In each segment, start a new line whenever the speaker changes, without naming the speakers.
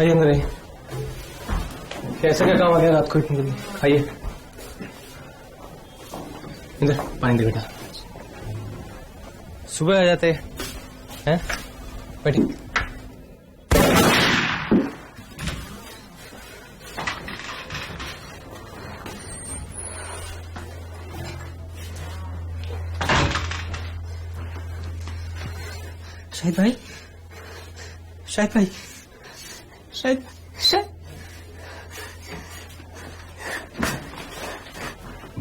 आइए अंदर आइए। कैसे क्या काम आ गया रात को इतनी जल्दी? आइए इधर पानी दे बेटा। सुबह आ जाते हैं। बैठिए। शाहिद भाई, शाहिद भाई, Shahid Shahid.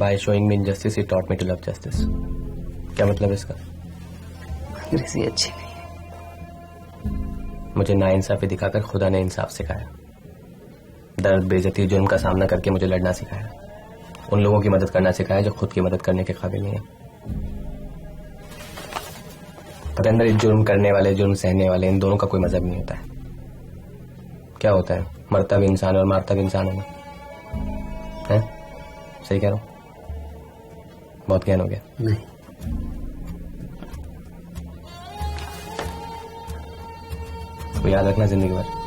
By showing me injustice, he taught me to love justice. क्या मतलब है इसका?
अंग्रेजी अच्छी नहीं है।
मुझे नाइंसाफी दिखाकर खुदा ने इंसाफ सिखाया। दर्द, बेइज्जती, जुर्म का सामना करके मुझे लड़ना सिखाया। उन लोगों की मदद करना सिखाया जो खुद की मदद करने के काबिल नहीं है। पता अंदर जुर्म करने वाले, जुर्म सहने वाले, इन दोनों का कोई मजहब नहीं होता है। क्या होता है? मरता भी इंसान और मारता भी इंसान है ना? है? सही कह रहा हूं? बहुत ज्ञान हो गया।
नहीं,
तो याद रखना जिंदगी भर।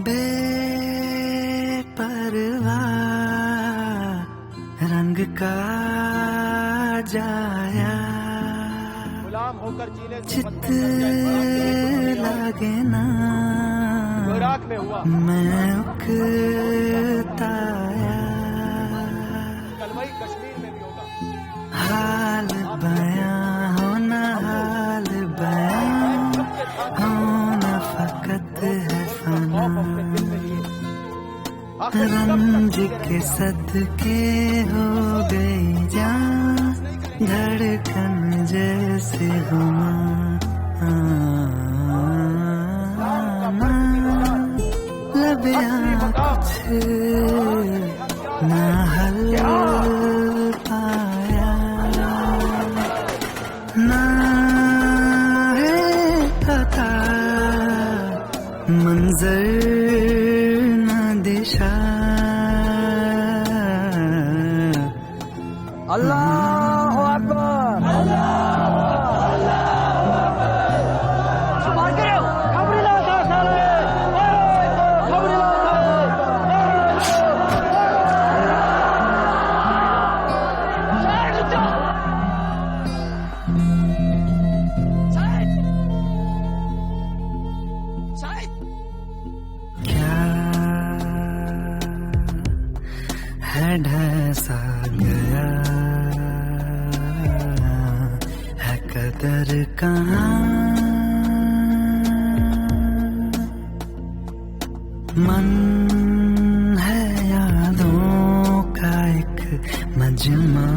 बेपरवाह रंग का जाया चित लागे ना मैं उकताया हाल बयां होना हाल बयां होना फकत है फना रंज के सदके हो गई जान धड़कन जैसे हुआ लबिया कुछ ना हल पाया ना है पता मंजर ना दिशा अल्लाह अकबर ढसा गया है कदर कहाँ मन है यादों का एक मजमा।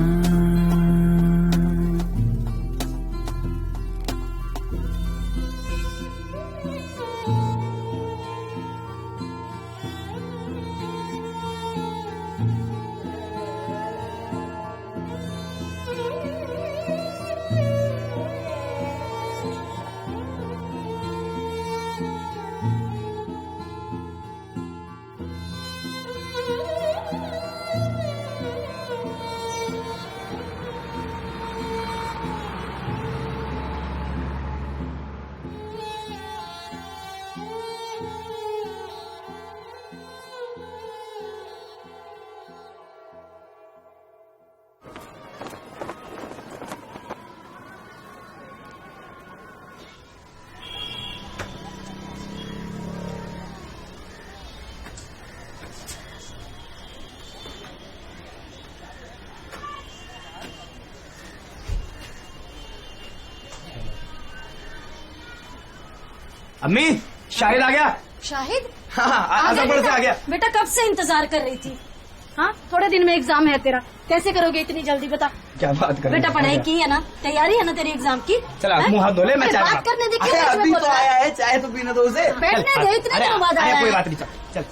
अम्मी शाहिद आ गया।
शाहिद?
हाँ आजमगढ़ से आ गया।
बेटा कब से इंतजार कर रही थी। हाँ थोड़े दिन में एग्जाम है तेरा, कैसे करोगे इतनी जल्दी बता।
क्या बात कर
बेटा पढ़ाई की है ना, तैयारी है ना तेरी एग्जाम की।
चला मुंह हाथ धो ले, मैं चाय
बात करने देखिए।
अभी तो आया है, चाय तो पीने दो उसे।
बैठने दे, इतने दिनों बाद आया है।
कोई बात नहीं, चल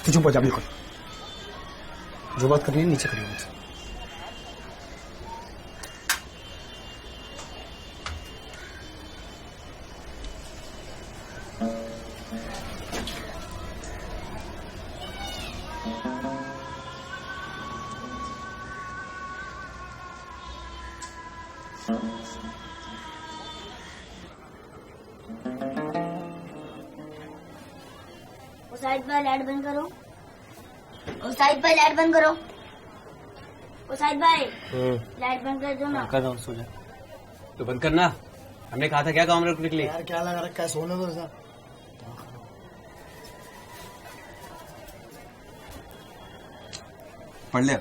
तू चुप हो जा, बिल्कुल जो बात करनी है नीचे करिए मुझसे।
साइड भाई लाइट बंद करो। ओ साइड भाई लाइट बंद करो। ओ साइड भाई लाइट बंद कर दो ना।
कर रहा हूँ, सो जा। तो बंद करना, हमने कहा था क्या काम रखने के लिए।
यार क्या लगा रखा है, सोने दो सर।
पढ़ ले।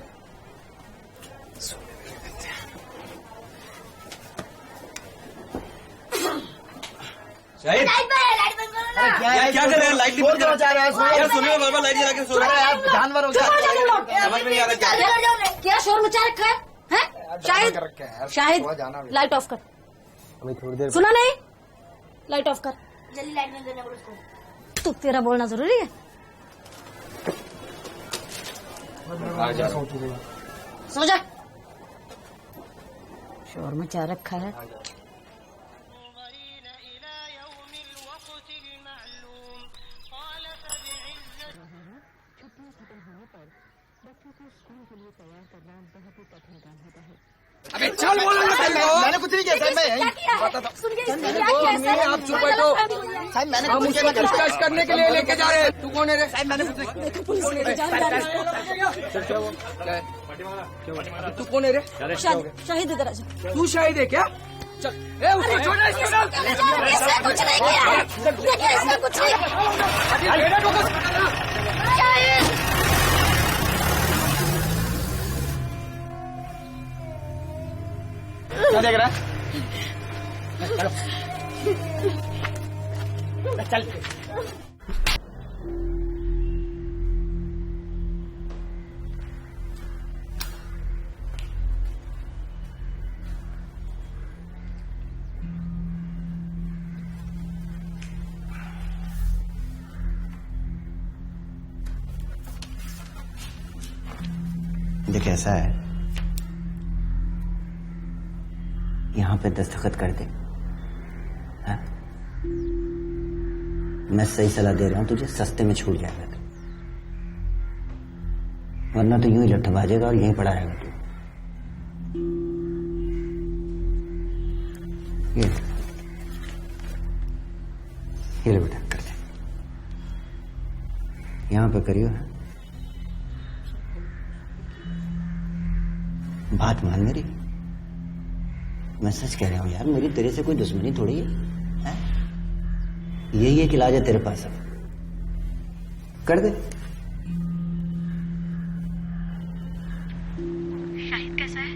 शाहिद
साइड भाई लाइट बंद करो ना।
क्या कर रहे हैं, लाइट नहीं बंद कर
जा रहा है
यार, सुनिए बाबा, लाइट जला के सो रहा है यार, जानवर हो गया। समझ में नहीं आ रहा क्या।
क्या शोर मचा रखा है? शाहिद शाहिद लाइट ऑफ कर।
थोड़ी देर
सुना नहीं, लाइट ऑफ कर
जल्दी लाइट बंद करना बोलो उसको।
तू, तेरा बोलना जरूरी है। सो जा। शोर मचा रखा है।
अबे चल बोलो ना, मैंने कुछ नहीं किया सर। मैं
आप चुप बैठो।
हम उसे डिस्कस करने के लिए लेके जा रहे हैं। तू कौन है रे? साहब मैंने तू कौन है रे?
शाहिद इधर आ जा।
तू शाहिद है क्या? चल
कुछ नहीं किया, इसने कुछ नहीं
क्या देख रहा है? चल
देख ऐसा है, यहाँ पे दस्तखत कर दे। हाँ? मैं सही सलाह दे रहा हूँ तुझे, सस्ते में छूट जाएगा तू, वरना तो यूं ही लट्ठ बाजेगा और यहीं पड़ा रहेगा तू। ये ले बेटा, कर दे। यहाँ पे करियो। बात मान मेरी, मैं सच कह रहा हूं यार, मेरी तेरे से कोई दुश्मनी थोड़ी है? यही एक इलाज है तेरे पास, अब कर दे।
शाहिद कैसा है?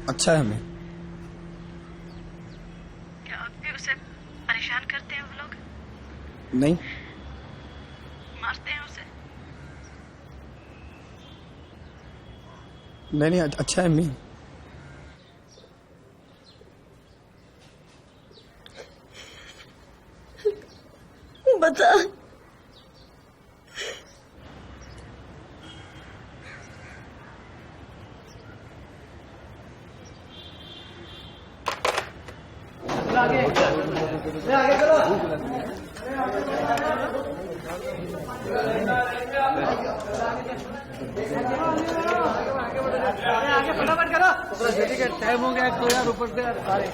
अच्छा है। मैं नहीं
मारते हैं उसे?
नहीं नहीं, अच्छा है अम्मी।
बता।
टाइम हो गया तो यार ऊपर से सारे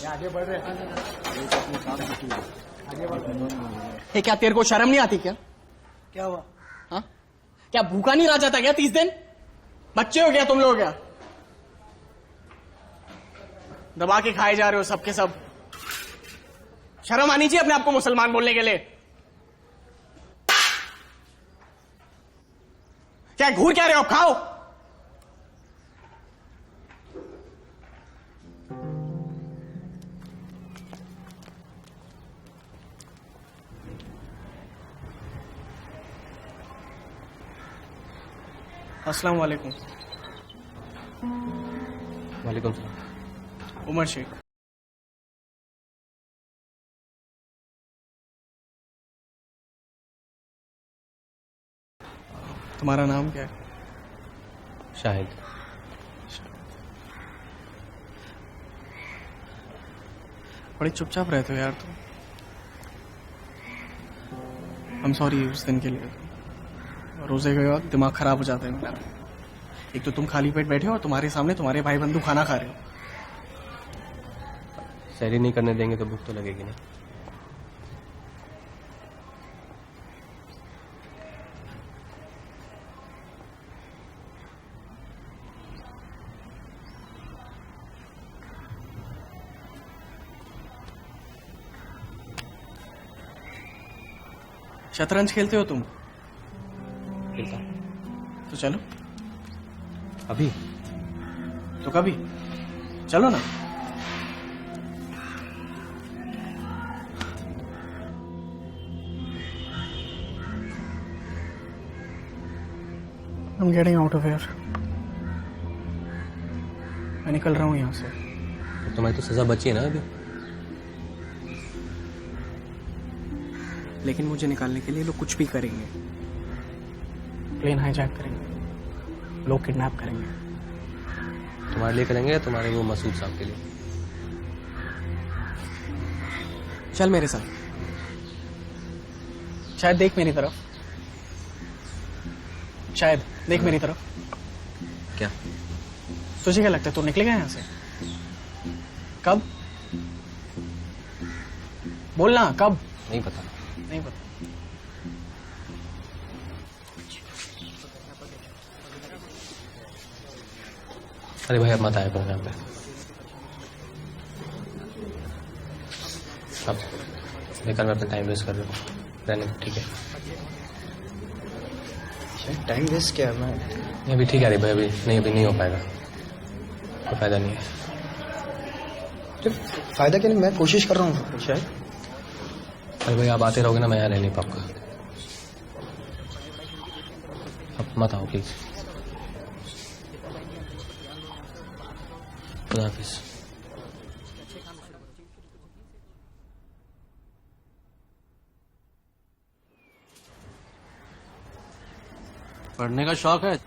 आगे बढ़ रहे
ये क्या तेरे को शर्म नहीं आती क्या?
क्या हुआ?
हाँ, क्या भूखा नहीं रह जाता क्या 30 दिन? बच्चे हो गया तुम लोग क्या? दबा के खाए जा रहे हो सबके सब। शर्म आनी चाहिए अपने आप को मुसलमान बोलने के लिए। क्या घूर क्या रहे हो? खाओ। अस्सलाम वालेकुम।
वालेकुम सलाम।
उमर शेख। तुम्हारा नाम क्या है?
शाहिद।
बड़े चुपचाप रहते हो यार तुम। I'm सॉरी उस दिन के लिए। रोजे के बाद दिमाग खराब हो जाता है मेरा। एक तो तुम खाली पेट बैठे हो और तुम्हारे सामने तुम्हारे भाई बंधु खाना खा रहे हो।
सहरी नहीं करने देंगे तो भूख तो लगेगी नहीं।
शतरंज खेलते हो तुम?
खेलता
तो चलो।
अभी?
तो कभी चलो ना। I'm getting out of here. मैं निकल रहा हूँ यहाँ से।
तो तुम्हारी तो सजा बची है ना अभी।
लेकिन मुझे निकालने के लिए लोग कुछ भी करेंगे। प्लेन हाईजैक करेंगे, लोग किडनैप करेंगे।
तुम्हारे लिए करेंगे या तुम्हारे वो मसूद साहब के लिए?
चल मेरे साथ। शायद देख मेरी तरफ। शायद देख मेरी तरफ।
क्या?
तुझे क्या लगता है तू निकलेगा यहाँ से? कब? बोलना कब?
नहीं पता।
नहीं पता।
अरे भाई अब मत आया करो यहाँ पे। अब बेकार में अपना टाइम वेस्ट कर रहे हो। रहने दो, ठीक है।
टाइम वेस्ट क्या है? मैं
नहीं अभी ठीक है। अरे भाई अभी नहीं हो पाएगा। कोई फायदा नहीं है।
फायदा क्या नहीं, मैं कोशिश कर रहा हूँ शायद।
अरे भाई आप आते रहोगे ना, मैं यहाँ रह नहीं पाऊंगा। अब मत आओ प्लीज। खुदा हाफिज।
पढ़ने का शौक है?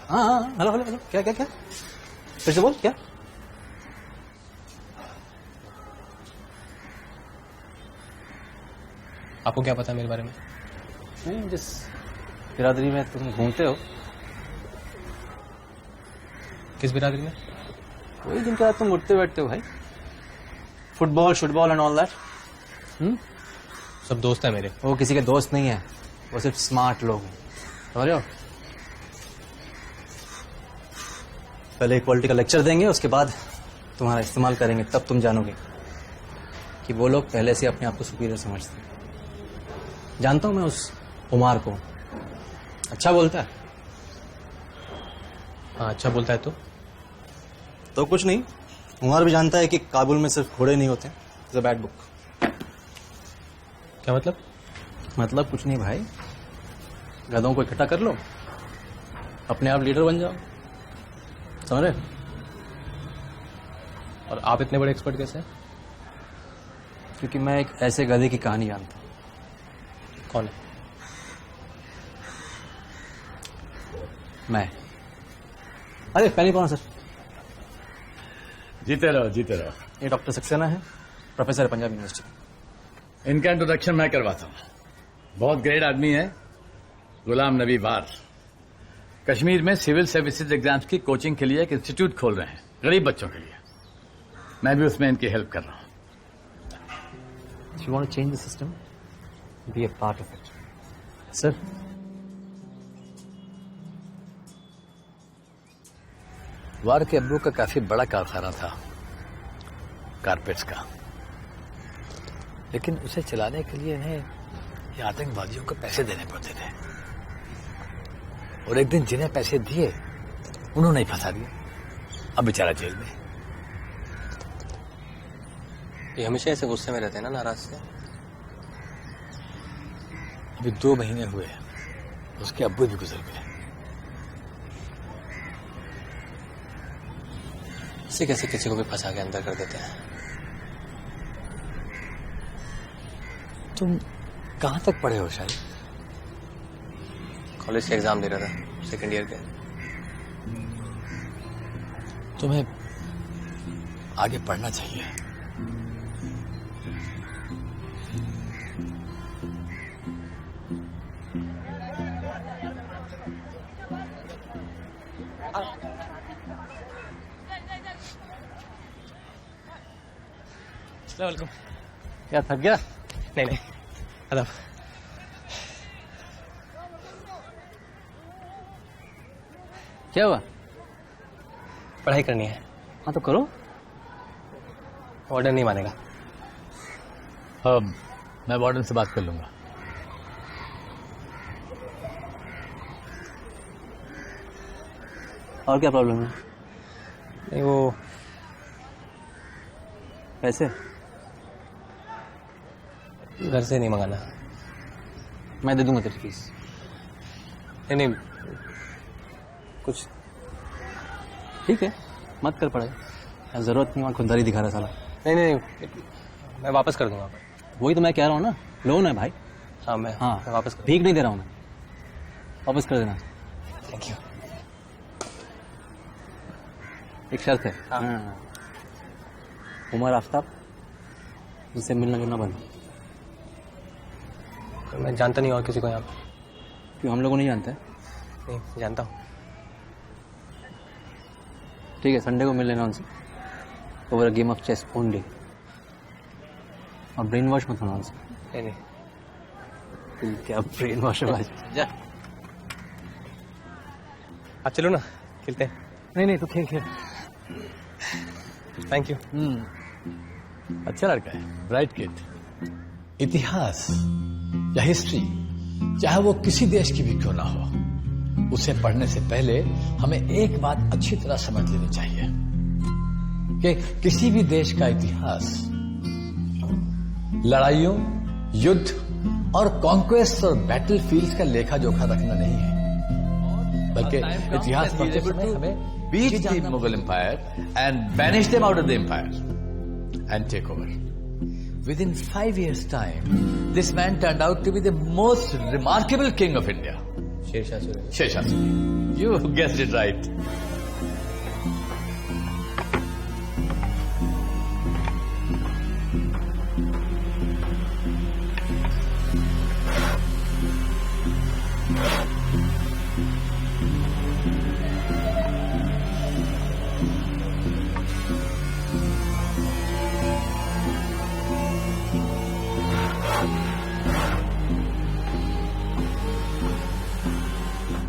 हाँ, हेलो हेलो हेलो, क्या क्या क्या? फिर से बोल, क्या?
आपको क्या पता है मेरे बारे में?
नहीं, जिस बिरादरी में तुम घूमते हो।
किस बिरादरी में?
वही जिनके साथ तुम उठते बैठते हो भाई। Football and all that.
सब दोस्त है मेरे।
वो किसी के दोस्त नहीं है, वो सिर्फ स्मार्ट लोग हैं, समझ रहे हो? पहले इक्वालिटी का लेक्चर देंगे, उसके बाद तुम्हारा इस्तेमाल करेंगे, तब तुम जानोगे कि वो लोग पहले से अपने आप को सुपीरियर समझते हैं। जानता हूं मैं उस उमार को, अच्छा बोलता है।
हाँ अच्छा बोलता है तो
कुछ नहीं, उमर भी जानता है कि काबुल में सिर्फ घोड़े नहीं होते. It's a bad book.
क्या मतलब?
मतलब कुछ नहीं भाई. गधों को इकट्ठा कर लो, अपने आप लीडर बन जाओ. समझ रहे?
और आप इतने बड़े एक्सपर्ट कैसे हैं?
क्योंकि मैं एक ऐसे गधे की कहानी जानता हूँ.
कौन है?
मैं. अरे पहले कौन सर?
जीते रहो जीते रहो.
ये डॉक्टर सक्सेना है, प्रोफेसर है पंजाब यूनिवर्सिटी.
इनका इंट्रोडक्शन मैं करवाता हूँ. बहुत ग्रेट आदमी है, गुलाम नबी वार. कश्मीर में सिविल सर्विसेज एग्जाम्स की कोचिंग के लिए एक इंस्टीट्यूट खोल रहे हैं गरीब बच्चों के लिए. मैं भी उसमें इनकी हेल्प कर रहा हूँ.
If you want to change the system, be a part of it. Sir.
वार के अब्बू का काफी बड़ा कारखाना था कारपेट्स का, लेकिन उसे चलाने के लिए इन्हें ये आतंकवादियों को पैसे देने पड़ते थे. और एक दिन जिन्हें पैसे दिए उन्होंने ही फंसा दिया. अब बेचारा जेल में.
ये हमेशा ऐसे गुस्से में रहते हैं ना, नाराज से.
अभी 2 महीने हुए उसके अब्बू भी गुजर गए.
इसे कैसे किसी को भी फंसा के अंदर कर देते हैं?
तुम कहां तक पढ़े हो शायद?
कॉलेज के एग्जाम दे रहा था, सेकंड ईयर के.
तुम्हें आगे पढ़ना चाहिए.
वेलकम.
क्या थक गया?
नहीं नहीं, अदब.
क्या हुआ?
पढ़ाई करनी है.
हाँ तो करो.
ऑर्डर नहीं मानेगा.
मैं वार्डन से बात कर लूंगा.
और क्या प्रॉब्लम है?
नहीं वो
पैसे
घर से नहीं मंगाना.
मैं दे दूंगा तेरी फीस.
नहीं नहीं, कुछ
ठीक है, मत कर पढ़ाई. जरूरत नहीं, वहाँ खुददारी दिखा रहा साला.
नहीं नहीं, मैं वापस कर दूंगा.
वही तो मैं कह रहा हूँ ना, लोन है भाई.
हाँ मैं वापस कर.
भीख नहीं दे रहा हूँ मैं, वापस कर देना.
Thank you.
एक शर्त है.
हाँ.
उमर आफ्ताब, जिससे मिलना जुलना बंद.
मैं जानता नहीं और किसी को यहाँ पे.
क्यों, हम लोगों नहीं जानते?
नहीं जानता हूँ.
ठीक है, संडे को मिल लेना उनसे. Over a game of chess only. और ब्रेन वॉश मत होना उनसे.
नहीं नहीं.
ठीक है, ब्रेन वॉश है.
आप चलो ना, खेलते हैं.
नहीं नहीं, तू खेल खेल.
Thank you.
अच्छा लड़का है, ब्राइट किड. इतिहास या हिस्ट्री, चाहे वो किसी देश की भी क्यों ना हो, उसे पढ़ने से पहले हमें एक बात अच्छी तरह समझ लेनी चाहिए कि किसी भी देश का इतिहास लड़ाइयों, युद्ध और कॉन्क्वेस्ट और बैटलफील्ड का लेखा जोखा रखना नहीं है, बल्कि इतिहास पढ़ते समय हमें beat the Mughal Empire and banish them out of the empire and take over. Within 5 years' time, this man turned out to be the most remarkable king of India.
Sher Shah Suri.
Shesha Suri. You guessed it right.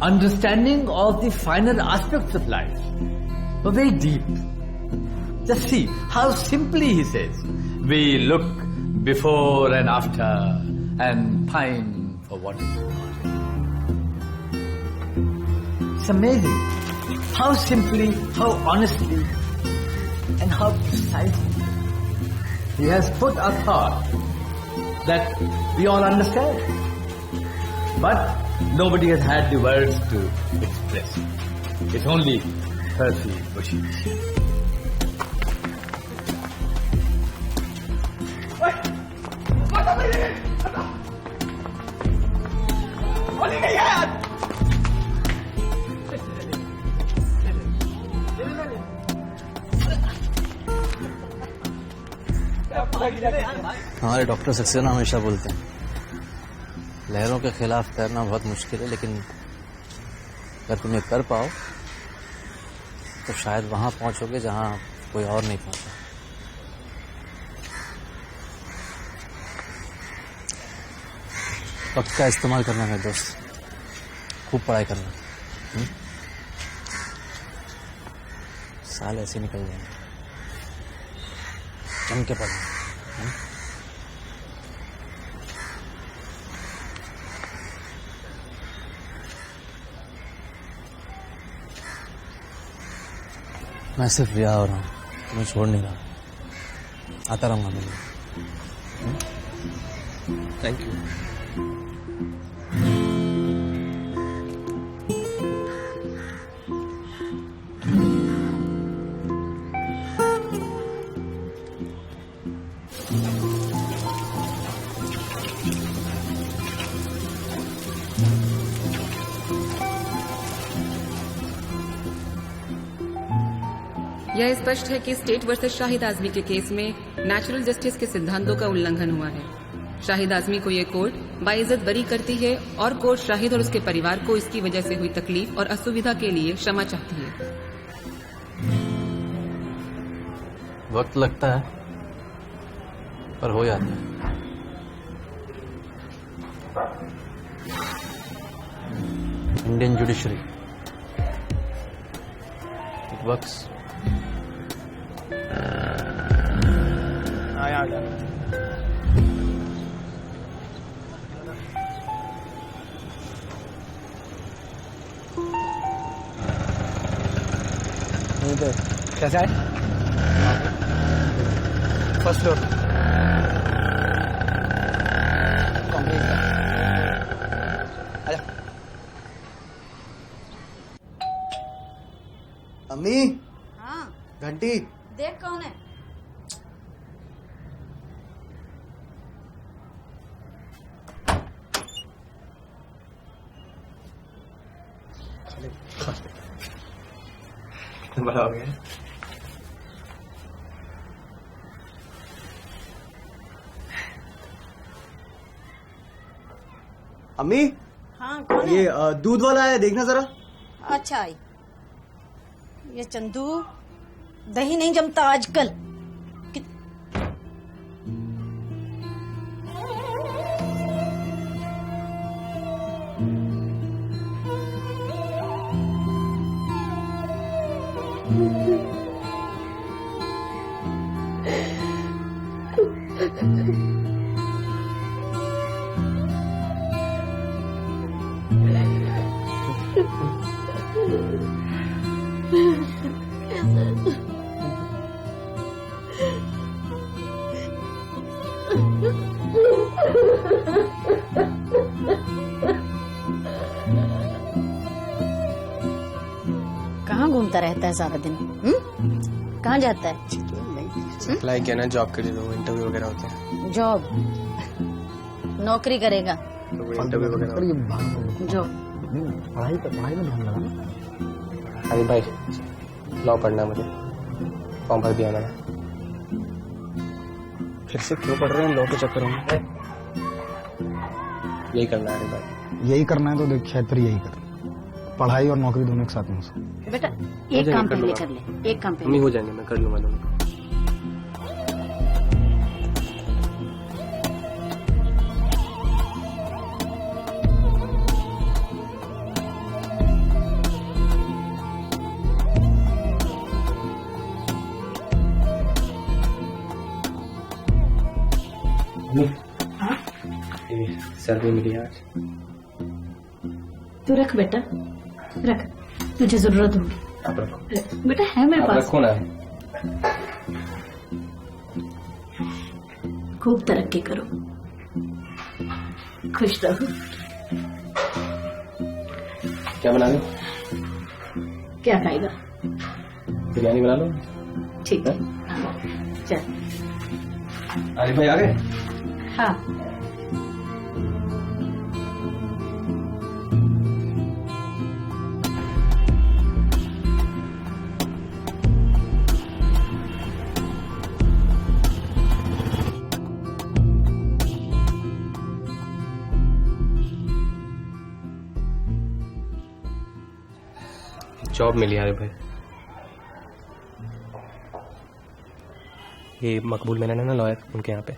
Understanding of the finer aspects of life, but very deep. Just see how simply he says, we look before and after and pine for what is not. It's amazing how simply, how honestly and how precisely he has put a thought that we all understand. But nobody has had the words to express it. It's only Percy Bushy.
हमारे doctor Saxena हमेशा बोलते हैं लहरों के खिलाफ तैरना बहुत मुश्किल है, लेकिन अगर तुम ये कर पाओ तो शायद वहां पहुंचोगे जहां कोई और नहीं पहुंचा। वक्त का इस्तेमाल करना मेरे दोस्त, खूब पढ़ाई करना। साल ऐसे निकल जाएंगे, जम के पढ़ना। मैं सिर्फ रिहा हो रहा हूँ, तुम्हें छोड़ नहीं रहा, आता रहूंगा मैं।
Thank you.
यह स्पष्ट है कि स्टेट वर्सेस शाहिद आजमी के केस में नेचुरल जस्टिस के सिद्धांतों का उल्लंघन हुआ है। शाहिद आजमी को यह कोर्ट बाइज्जत बरी करती है और कोर्ट शाहिद और उसके परिवार को इसकी वजह से हुई तकलीफ और असुविधा के लिए क्षमा चाहती है।
वक्त लगता है पर हो जाता है। Indian judiciary, it works.
आया
कैसे आए? First floor. अम्मी,
हाँ
घंटी।
देख कौन है।
बड़ा हो गया।
अम्मी,
हाँ कौन है?
ये दूध वाला है, देखना जरा।
अच्छा, ये चंदू दही नहीं जमता आजकल। कहाँ घूमता रहता है सारा दिन? कहाँ जाता है?
अप्लाई किया ना जॉब के लिए, तो इंटरव्यू वगैरह होते हैं।
जॉब? नौकरी करेगा?
तो इंटरव्यू वगैरह।
जॉब?
पढ़ाई में ध्यान लगा ना।
अरे भाई, लॉ पढ़ना है मुझे, फॉर्म भर दिया मैंने। फिर से क्यों पढ़ रहे हैं लॉ के चक्कर में? यही करना है भाई।
यही करना है तो देख, शायद फिर यही कर। पढ़ाई और नौकरी दोनों एक साथ में हो सकती।
बेटा एक काम पहले कर ले, एक काम पहले।
नहीं हो जाएंगे, मैं कर लूंगा दोनों। सर्दी मिली आज।
तू रख बेटा, रख, तुझे जरूरत होगी।
आप रखो
बेटा है मेरे पास।
रखो ना।
खूब तरक्की करो, खुश रहो।
क्या बना लो?
क्या खाएगा?
बिरयानी बना लो।
ठीक है, चल।
आरिफ भाई आ गए?
हाँ,
जॉब मिली आरिफ भाई। ये मकबूल मेनन है ना लॉयर, उनके यहाँ पे।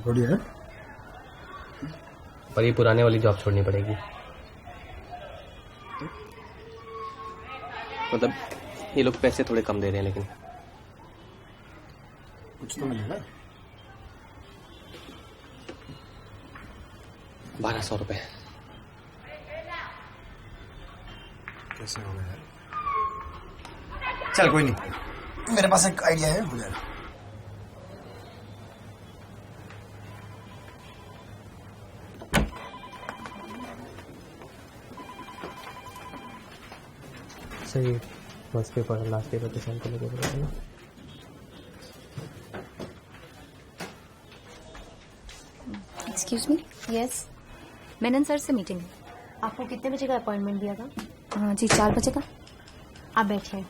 बढ़िया है।
पर ये पुराने वाली जॉब छोड़नी पड़ेगी। मतलब ये लोग पैसे थोड़े कम दे रहे हैं, लेकिन
कुछ तो मिलेगा।
1200 रुपए।
कैसे होगा यार? चल कोई नहीं, मेरे पास एक आइडिया है, हो जाएगा।
सही। फर्स्ट पेपर लास्ट पेपर के साथ लेके बोला ना।
Excuse me. Yes, Menon sir से मीटिंग है।
आपको कितने बजे का अपॉइंटमेंट दिया था?
हाँ जी, 4 बजे का।
आप बैठिए।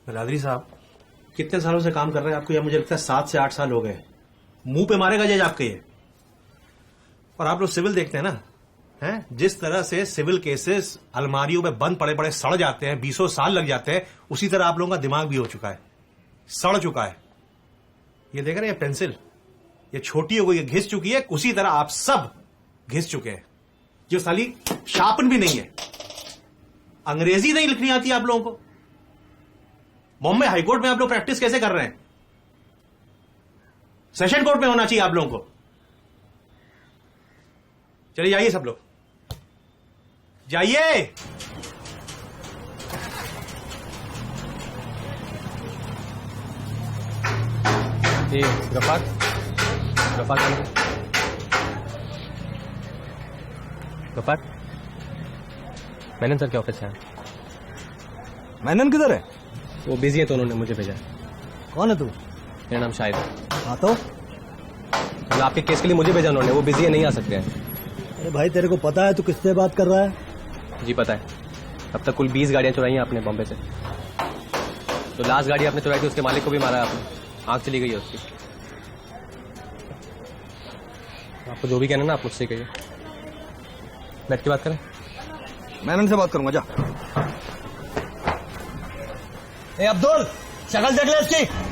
रादरी साहब, कितने सालों से काम कर रहे हैं आपको? या मुझे लगता है 7 से 8 साल हो गए। मुंह पे मारेगा जज आपके ये। और आप लोग सिविल देखते हैं ना, हैं? जिस तरह से सिविल केसेस अलमारियों में बंद पड़े पड़े सड़ जाते हैं, 20 साल लग जाते हैं, उसी तरह आप लोगों का दिमाग भी हो चुका है, सड़ चुका है। ये देख रहे हैं, पेंसिल ये छोटी हो गई, ये घिस चुकी है, उसी तरह आप सब घिस चुके हैं। जो साली शार्पन भी नहीं है, अंग्रेजी नहीं लिखनी आती आप लोगों को। बॉम्बे हाईकोर्ट में आप लोग प्रैक्टिस कैसे कर रहे हैं? सेशन कोर्ट में होना चाहिए आप लोगों को। चलिए जाइए सब लोग, जाइए।
ये गफार मेनन सर के ऑफिस से।
मेनन किधर है?
वो बिजी है तो उन्होंने मुझे भेजा।
कौन है तू?
मेरा नाम शाहिद है।
हाँ तो
आपके केस के लिए मुझे भेजा उन्होंने, वो बिजी है, नहीं आ सकते हैं।
अरे भाई, तेरे को पता है तू किससे बात कर रहा है?
जी पता है। अब तक कुल 20 गाड़ियां चुराई हैं आपने बॉम्बे से। तो लास्ट गाड़ी आपने चुराई थी, उसके मालिक को भी मारा आपने, आंख चली गई है उसकी। आपको जो भी कहना ना आप मुझसे कहिए। बैठ के बात करें।
मेनन से बात करूंगा, जा। ए अब्दुल, शक्ल देख ले इसकी।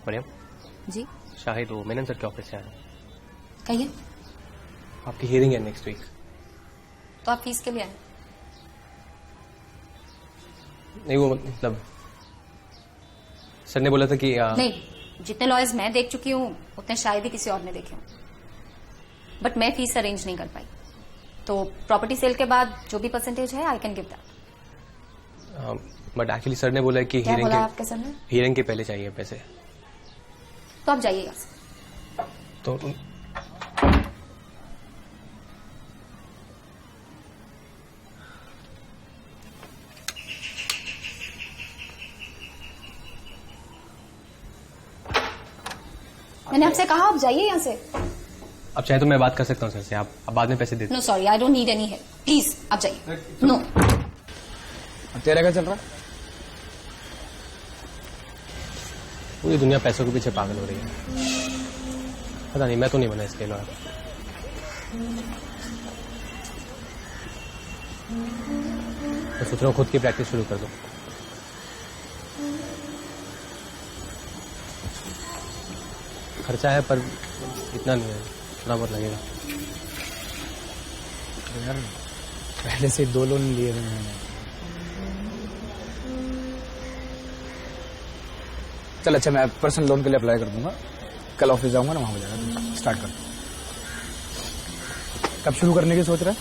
मरियम
जी,
शाहिद वो मेनन सर के ऑफिस से आए।
कहिए।
आपकी हियरिंग है नेक्स्ट वीक।
तो आप फीस के लिए आए?
नहीं, वो मतलब सर ने बोला था कि
नहीं, जितने लॉयर्स मैं देख चुकी हूँ उतने शायद ही किसी और ने देखे हों, बट मैं फीस अरेंज नहीं कर पाई। तो प्रॉपर्टी सेल के बाद जो भी परसेंटेज है I can give that.
But actually sir ने बोला कि
क्या बोला आपके सर ने?
हियरिंग के पहले चाहिए पैसे।
तो आप जाइए यहाँ से।
तो
मैंने आपसे कहा आप जाइए यहाँ से।
अब चाहे तो मैं बात कर सकता हूँ सर से, आप बाद में पैसे दे।
No sorry, I don't need any help, please आप जाइए। नो।
तेरा क्या चल रहा?
पूरी दुनिया पैसों के पीछे पागल हो रही है। पता नहीं, मैं तो नहीं बना इसके लॉयर। मैं सोच रहा हूँ खुद की प्रैक्टिस शुरू कर दूं। खर्चा है पर इतना नहीं है, थोड़ा बहुत लगेगा।
यार पहले से 2 लोन लिए हुए हैं। चल अच्छा, मैं पर्सनल लोन के लिए अप्लाई कर दूंगा। कल ऑफिस जाऊंगा ना, वहां हो जाएगा। स्टार्ट कर। कब शुरू करने की सोच रहा है?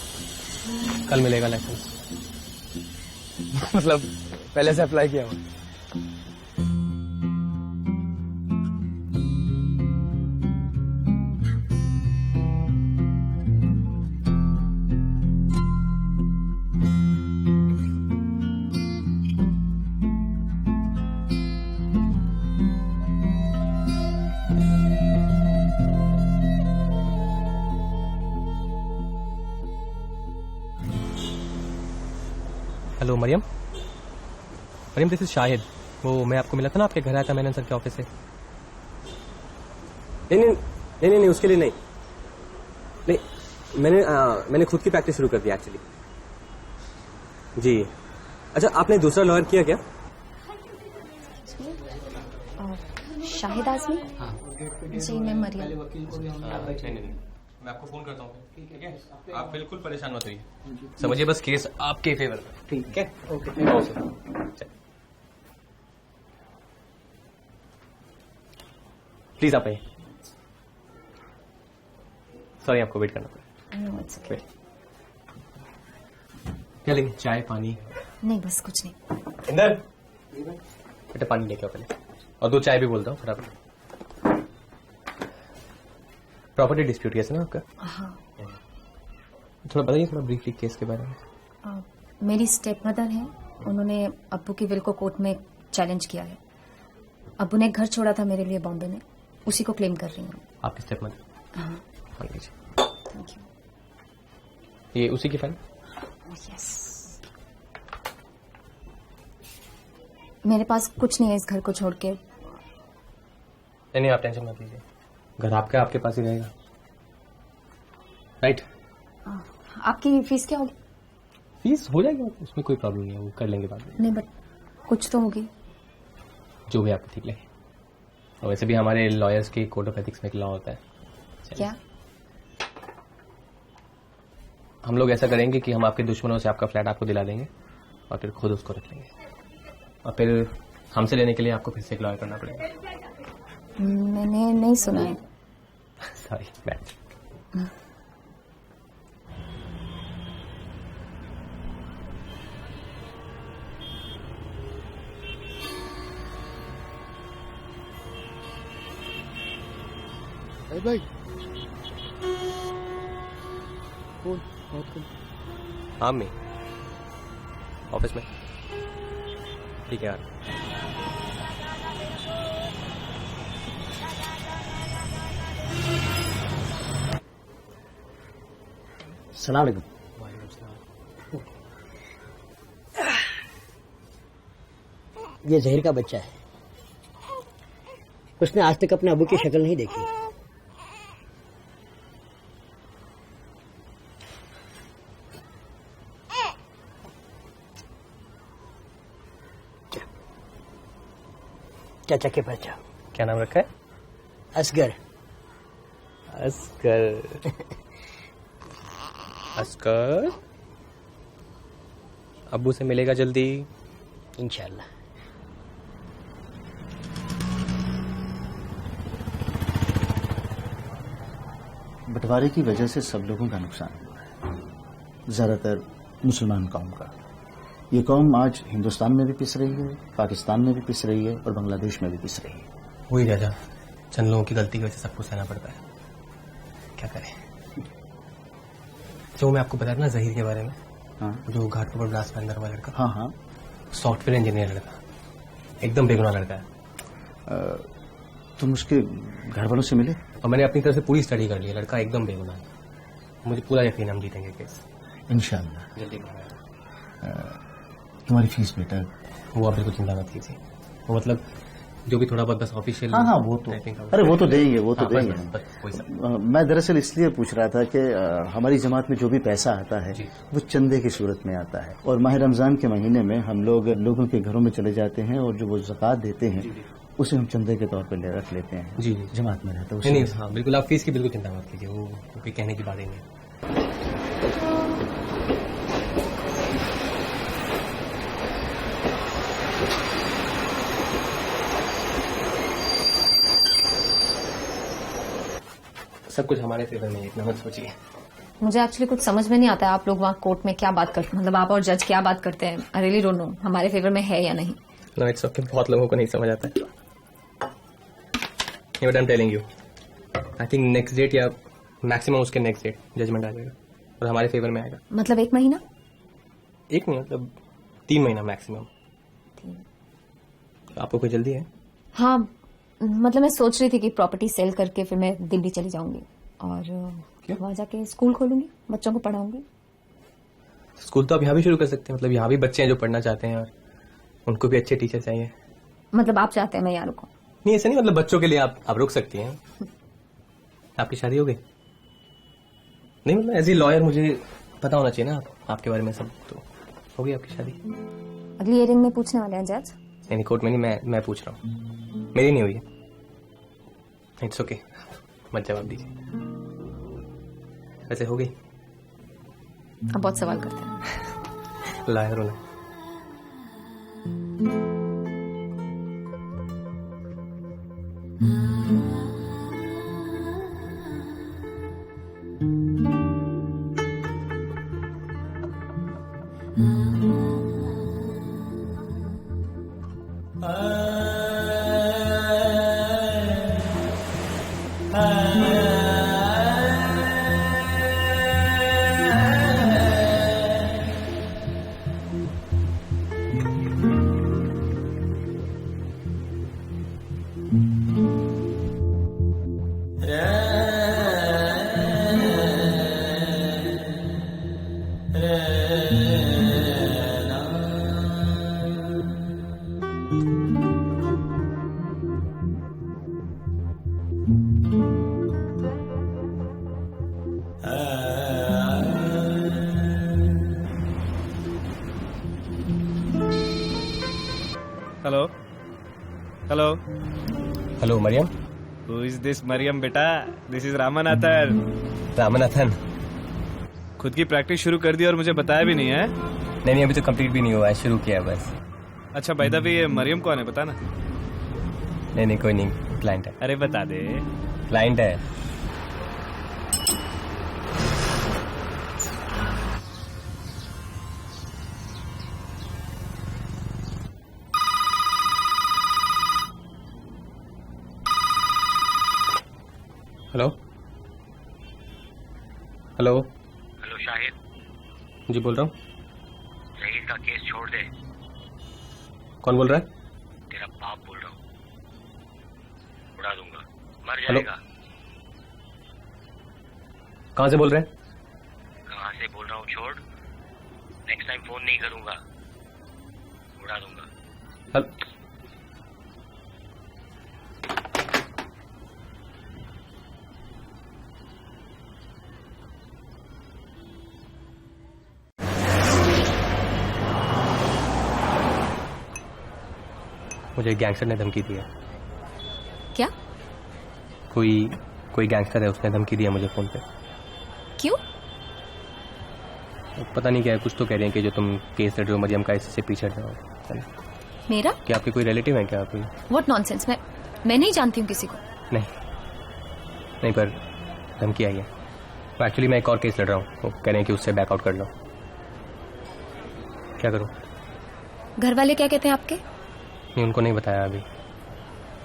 कल मिलेगा लाइसेंस।
मतलब पहले से अप्लाई किया हुआ?
Hello Maryam. Maryam, this is Shahid. वो मैं आपको मिला था ना, आपके घर आया था मैंने सर के ऑफिस से। नहीं, उसके लिए नहीं। मैंने खुद की प्रैक्टिस शुरू कर दी एक्चुअली। जी। अच्छा, आपने दूसरा लॉयर किया क्या?
शाहिद आजमी?
हाँ।
जी मैं मरियम।
नहीं, मैं आपको फोन करता हूँ, ठीक है? आप बिल्कुल परेशान मत होइए, समझिए बस केस आपके फेवर में। ठीक है, ओके। प्लीज आप आइए। सॉरी, आपको वेट करना पड़ा। क्या लेंगे, चाय पानी?
नहीं बस कुछ नहीं।
इंदर बेटा पानी लेके आओ पहले, और 2 चाय भी बोलता हूँ फटाफट। प्रॉपर्टी डिस्प्यूट केस है ना आपका?
हाँ।
थोड़ा बताइए, थोड़ा ब्रीफली केस के बारे में।
मेरी स्टेप मदर है, उन्होंने अब्बू की विल को कोर्ट में चैलेंज किया है। अब्बू ने एक घर छोड़ा था मेरे लिए बॉम्बे में, उसी को क्लेम कर रही हूँ।
आपकी स्टेप मदर?
हाँ।
Thank you. ये उसी की फाइल?
यस। मेरे पास कुछ नहीं है इस घर को छोड़ के।
नहीं, आप टेंशन मत लीजिए, घर आपका आपके पास ही रहेगा, राइट?
आपकी फीस क्या होगी?
फीस हो जाएगी, उसमें कोई प्रॉब्लम नहीं है, वो कर लेंगे बाद में।
नहीं बट कुछ तो होगी।
जो भी आपको ठीक लगे। और वैसे भी हमारे लॉयर्स के कोड ऑफ एथिक्स में एक लॉ होता है।
क्या?
हम लोग ऐसा करेंगे कि हम आपके दुश्मनों से आपका फ्लैट आपको दिला देंगे और फिर खुद उसको रख लेंगे, और फिर हमसे लेने के लिए आपको फिर से एक लॉयर करना पड़ेगा।
मैंने नहीं सुना है।
Sorry bad.
भाई
हाँ मैं ऑफिस में। ठीक है यार।
सलाम अलैकुम। ये जहीर का बच्चा है, उसने आज तक अपने अबू की शक्ल नहीं देखी। चाचा के बच्चा।
क्या नाम रखा है?
असगर।
असगर। असगर अब्बू से मिलेगा जल्दी
इंशाल्लाह। बंटवारे की वजह से सब लोगों का नुकसान हुआ है, ज्यादातर मुसलमान कौम का। ये कौम आज हिंदुस्तान में भी पिस रही है, पाकिस्तान में भी पिस रही है और बांग्लादेश में भी पिस रही है।
वही राजा, चंद लोगों की गलती की वजह से सबको सहना पड़ता है, क्या करें। जो मैं आपको बता रहा ना जहीर के बारे में,
हाँ।
जो घाटकोपर ब्लास्ट में अंदर हुआ लड़का।
हाँ हाँ।
सॉफ्टवेयर इंजीनियर लड़का, एकदम बेगुनाह लड़का है।
तुम उसके घर वालों से मिले?
और मैंने अपनी तरफ से पूरी स्टडी कर ली है, लड़का एकदम बेगुनाह है। मुझे पूरा यकीन हम जीतेंगे केस।
इंशाल्लाह।
जल्दी
तुम्हारी फीस बेटा?
वो आप बिल्कुल चिंता मत कीजिए, वो मतलब जो भी थोड़ा बहुत बस ऑफिशियल।
हाँ वो तो, अरे वो तो देंगे, वो तो देंगे। मैं दरअसल इसलिए पूछ रहा था कि हमारी जमात में जो भी पैसा आता है वो चंदे की सूरत में आता है, और माह रमजान के महीने में हम लोगों के घरों में चले जाते हैं और जो वो ज़कात देते हैं उसे हम चंदे के तौर पर रख लेते हैं।
जी
जमात में रहता है।
नहीं हाँ बिल्कुल, आप फीस की बिल्कुल चिंता मत कीजिए, वो कोई कहने की बात ही नहीं। सब कुछ हमारे फेवर में, इतना मत सोचिए।
मुझे एक्चुअली कुछ समझ में नहीं आता है आप लोग वहाँ कोर्ट में क्या बात करते हैं, मतलब आप और जज क्या बात करते हैं। आई रियली डोंट नो हमारे फेवर में है या नहीं।
नो इट्स ओके, बहुत लोगों को नहीं समझ आता है। But I am telling you, I think next date या मैक्सिमम उसके नेक्स्ट डेट जजमेंट आ जाएगा और हमारे फेवर में आएगा।
मतलब 1 महीना?
1 नहीं, मतलब 3 महीना मैक्सिमम। आपको कोई जल्दी है?
हाँ मतलब मैं सोच रही थी कि प्रॉपर्टी सेल करके फिर मैं दिल्ली चली जाऊंगी और वहां जाके स्कूल खोलूंगी, बच्चों को पढ़ाऊंगी।
स्कूल तो आप यहाँ भी शुरू कर सकते हैं, मतलब यहाँ भी बच्चे हैं जो पढ़ना चाहते हैं और उनको भी अच्छे टीचर चाहिए।
मतलब आप चाहते हैं मैं यहाँ रुकूं?
नहीं ऐसा नहीं, मतलब बच्चों के लिए आप रुक सकती हैं। आपकी शादी हो गई? नहीं मतलब एज ए लॉयर मुझे पता होना चाहिए ना आपके बारे में सब, तो हो गई आपकी शादी?
अगली हियरिंग में पूछने वाले हैं जज।
नहीं कोर्ट में नहीं, मैं पूछ रहा हूँ, मेरी नहीं हुई है। इट्स ओके, मत जवाब दीजिए। वैसे हो गई?
आप बहुत सवाल करते हैं।
लायर होना।
Hello hello
hello Mariam.
Who is this Mariam बेटा? This is Ramanathan.
रामनाथन?
खुद की प्रैक्टिस शुरू कर दी और मुझे बताया भी नहीं है?
नहीं अभी तो कंप्लीट भी नहीं हुआ है, शुरू किया बस।
अच्छा भाई दबी ये मरियम कौन है बता ना।
नहीं कोई नहीं, क्लाइंट है।
अरे बता दे।
क्लाइंट है। Hello hello
hello Shahid.
जी बोल रहा हूँ।
शहीद का केस छोड़ दे।
कौन बोल रहा है?
तेरा बाप बोल रहा हूँ, उड़ा दूंगा, मर
हेलो?
जाएगा।
कहाँ से बोल रहे हैं?
कहाँ से बोल रहा हूँ छोड़, नेक्स्ट टाइम फोन नहीं करूंगा, उड़ा दूंगा।
हेलो मुझे गैंगस्टर ने धमकी दी है।
क्या?
कोई गैंगस्टर है, उसने धमकी दिया मुझे फोन पे।
क्यों?
पता नहीं क्या है, कुछ तो कह रहे हैं कि जो तुम केस लड़ रहे हो मरियम का, इससे पीछे हट जाओ।
मेरा?
क्या आपके कोई रिलेटिव है क्या? कोई?
व्हाट नॉनसेंस, मैं नहीं जानती हूँ किसी को।
नहीं पर धमकी आई है। एक्चुअली मैं एक और केस लड़ रहा हूँ, वो कह रहे हैं कि उससे बैकआउट कर लो। क्या करूँ?
घर वाले क्या कहते हैं आपके?
नहीं उनको नहीं बताया अभी।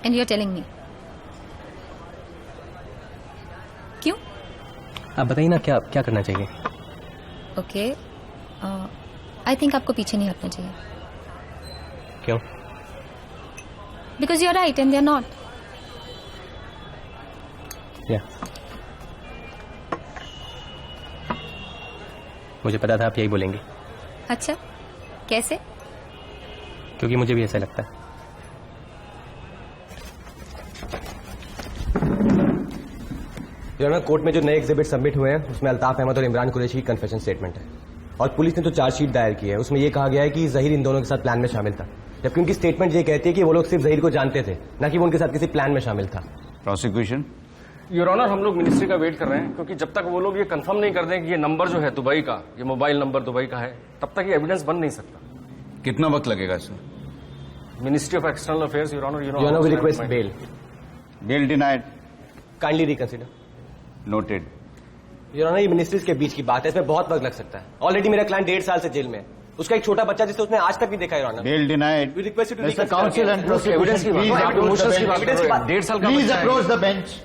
And you are telling me? क्यों?
आप बताइए ना, क्या करना चाहिए?
ओके आई थिंक आपको पीछे नहीं हटना चाहिए।
क्यों?
Because you are right and they are not.
या मुझे पता था आप यही बोलेंगे,
अच्छा, कैसे?
क्योंकि मुझे भी ऐसा लगता है। कोर्ट में जो नए एग्जिबिट सबमिट हुए हैं उसमें अल्ताफ अहमद और इमरान कुरैशी की कन्फेशन स्टेटमेंट है, और पुलिस ने तो चार्जशीट दायर की है, उसमें यह कहा गया है कि जहीर इन दोनों के साथ प्लान में शामिल था, जबकि उनकी स्टेटमेंट ये कहती है कि वो लोग सिर्फ जहीर को जानते थे, न कि वो उनके साथ किसी प्लान में शामिल था।
प्रोसिक्यूशन।
योर ऑनर, हम लोग मिनिस्ट्री का वेट कर रहे हैं, क्योंकि जब तक वो लोग ये कंफर्म नहीं कर दें कि ये नंबर जो है दुबई का, ये मोबाइल नंबर दुबई का है, तब तक ये एविडेंस बन नहीं सकता।
कितना वक्त लगेगा इसमें?
Ministry of external affairs, your honour,
your honour we request bail.
Bail denied.
Kindly reconsider.
Noted.
Your honour, ये मिनिस्ट्रीज के बीच की बात है, इसमें बहुत वक्त लग सकता है। ऑलरेडी मेरा क्लाइंट 1.5 साल से जेल में है, उसका एक छोटा बच्चा जिसे उसने आज तक भी देखा है। Your honour,
bail denied.
We request you to
mister counsel and prosecution, please approach the bench.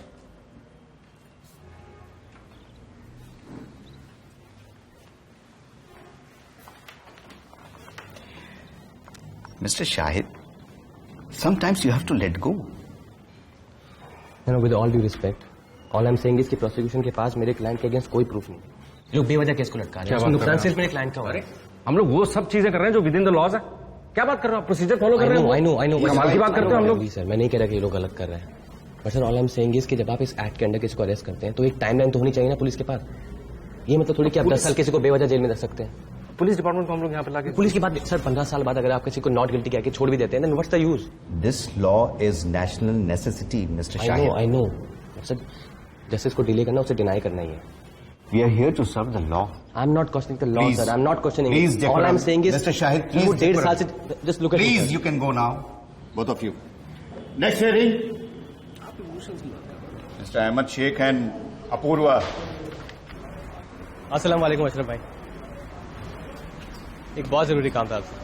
Mr. Shahid, sometimes you have to let go.
With all due respect, all I'm saying is कि prosecution के पास मेरे client के against कोई proof नहीं है। लोग बेवजह case को लटका रहे हैं, उसमें नुकसान सिर्फ मेरे क्लाइंट का हो रहा है।
हम लोग वो सब चीजें कर रहे हैं जो विद इन द लॉज है। क्या बात कर रहे हो आप? प्रोसीजर फॉलो कर रहे हैं।
आई नो
कमाल की बात करते हैं हम लोग।
सर, मैं नहीं कह रहा कि ये लोग गलत कर रहे हैं, but sir all I am saying is कि जब आप इस एक्ट के अंडर किसी को अरेस्ट करते हैं तो एक टाइमलाइन तो होनी चाहिए ना पुलिस के पास। ये मतलब थोड़ी कि आप 10 साल किसी को बेवजह जेल में रख सकते हैं।
पुलिस डिपार्टमेंट को हम लोग यहाँ पे लाके
पुलिस की बात सर 15 साल बाद अगर आप किसी को नॉट गिल्टी कह के छोड़ भी देते हैं ना, what's the use?
This law is national necessity, Mr. Shahid.
I know. Sir justice को डिले करना, उसे डिनाई करना ही है।
We are here to serve the law.
I'm not questioning the law,
Please.
sir. I'm not questioning
Please,
it. All I'm saying is,
Mr. Shahid, please.
वो 1.5 साल से just look at me,
Please,
sir.
you can go now, both of you. Next hearing, Mr. Ahmed Sheikh and Apurva.
अस्सलाम वालेकुम अशरफ भाई, एक बहुत जरूरी काम था आपसे।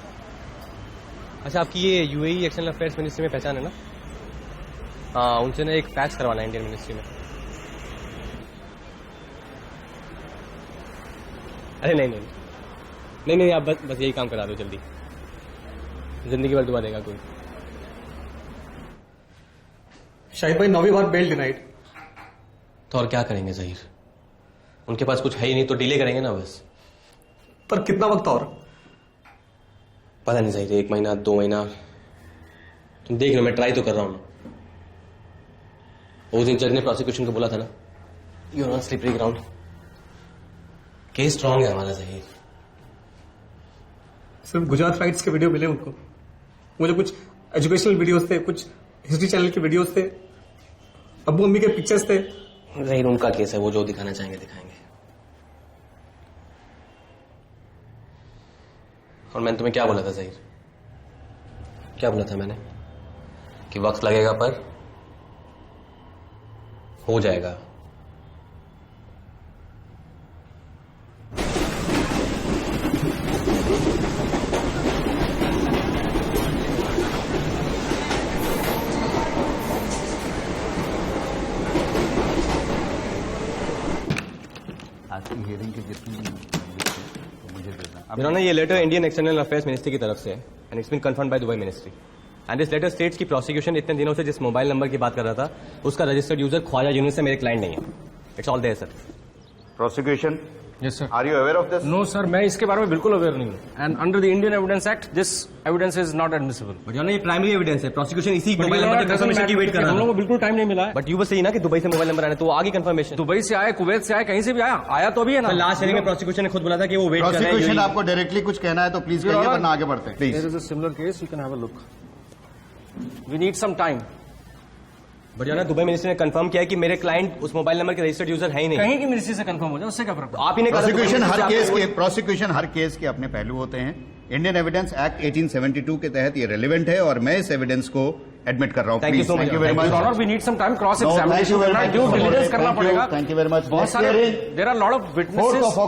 अच्छा, आपकी ये यूएई एक्सटर्नल अफेयर्स मिनिस्ट्री में पहचान है ना? हाँ, उनसे ना एक फैक्स करवाना है इंडियन मिनिस्ट्री में। अरे नहीं, आप बस यही काम करा दो जल्दी, जिंदगी भर दुआ देगा कोई।
शाहिद भाई 9वीं बार बेल डिनाइड।
तो और क्या करेंगे जहीर? उनके पास कुछ है ही नहीं तो डिले करेंगे ना बस।
पर कितना वक्त और?
पता नहीं जहीर, 1 महीना 2 महीना, तुम देख लो, मैं ट्राई तो कर रहा हूं। उस दिन जज ने प्रोसिक्यूशन को बोला था ना, you are on slippery ground. Case strong है हमारा जहीर।
सिर्फ गुजरात राइट्स के वीडियो मिले उनको, मुझे कुछ एजुकेशनल वीडियोस थे, कुछ हिस्ट्री चैनल के वीडियोस थे, अब्बू अम्मी के पिक्चर्स थे।
जहीर उनका केस है, वो जो दिखाना चाहेंगे दिखाएंगे। और मैंने तुम्हें क्या बोला था जहीर? क्या बोला था मैंने? कि वक्त लगेगा पर हो जाएगा।
आज की हियरिंग के जितनी मुझे देना।
इन्होंने ये letter Indian external affairs ministry की तरफ से है, and it's been confirmed by Dubai ministry. And this letter states की प्रोसिक्यूशन इतने दिनों से जिस मोबाइल नंबर की बात कर रहा था, उसका रजिस्टर्ड यूजर ख्वाजा यूनुस से मेरे क्लाइंट नहीं है। It's all there sir.
Prosecution,
yes sir.
Are you aware of this?
No sir, मैं इसके बारे में बिल्कुल अवेयर नहीं हूँ। And under the Indian evidence act this evidence is not admissible.
But ये प्राइमरी एविडेंस है, प्रोसिक्यूशन इसी मोबाइल नंबर की कंफर्मेशन की वेट कर रहा है।
हम लोगों को बिल्कुल टाइम नहीं मिला है।
बट यू बस सही ना कि दुबई से मोबाइल नंबर आने, तो वो आगे कंफर्मेशन
दुबई से आया, कुवैत से आया, कहीं से भी आया तो अभी है ना।
लास्ट हियरिंग में प्रोसिक्यूशन ने खुद बोला था कि वो वेट कर रहे हैं।
प्रोसिक्यूशन आपको डायरेक्टली कुछ कहना है तो प्लीज कहिए, वरना आगे बढ़ते हैं।
There is a similar case, you can have a look. We need some time.
But जो ना दुबई मिनिस्ट्री ने कंफर्म किया है कि मेरे क्लाइंट उस मोबाइल नंबर के रजिस्टर्ड यूजर है ही नहीं।
कहीं की मिनिस्ट्री से कंफर्म हो जाए, उससे क्या फर्क?
आप ही ने
प्रोसिक्यूशन हर केस के अपने पहलू होते हैं। इंडियन एविडेंस एक्ट 1872 के तहत ये रेलेवेंट है और मैं इस एविडेंस को एडमिट कर रहा हूँ।
Thank you so much.
Thank you very much.
We need some time, cross examination करना पड़ेगा।
थैंक यू वेरी मच।
बहुत सारे there are lot of witnesses.
4th of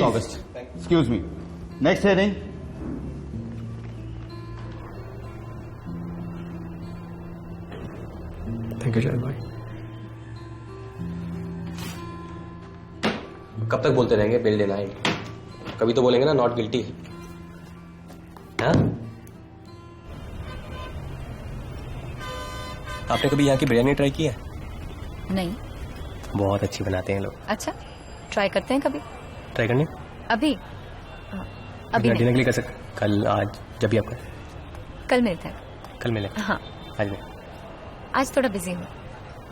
August. Excuse me. Next hearing.
Thank you Shahid भाई।
कब तक बोलते रहेंगे बेल डिनाइड? कभी तो बोलेंगे ना नॉट गिल्टी। हाँ? आपने कभी यहाँ की बिरयानी ट्राई की है?
नहीं।
बहुत अच्छी बनाते हैं लोग।
अच्छा, ट्राई करते हैं कभी।
ट्राई करने
अभी अभी
डिनर
नहीं।
के लिए कर सकते, कल, आज, जब भी आपका।
कल मिलते हैं।
कल मिले।
हाँ,
आज नहीं,
आज थोड़ा बिजी हूँ।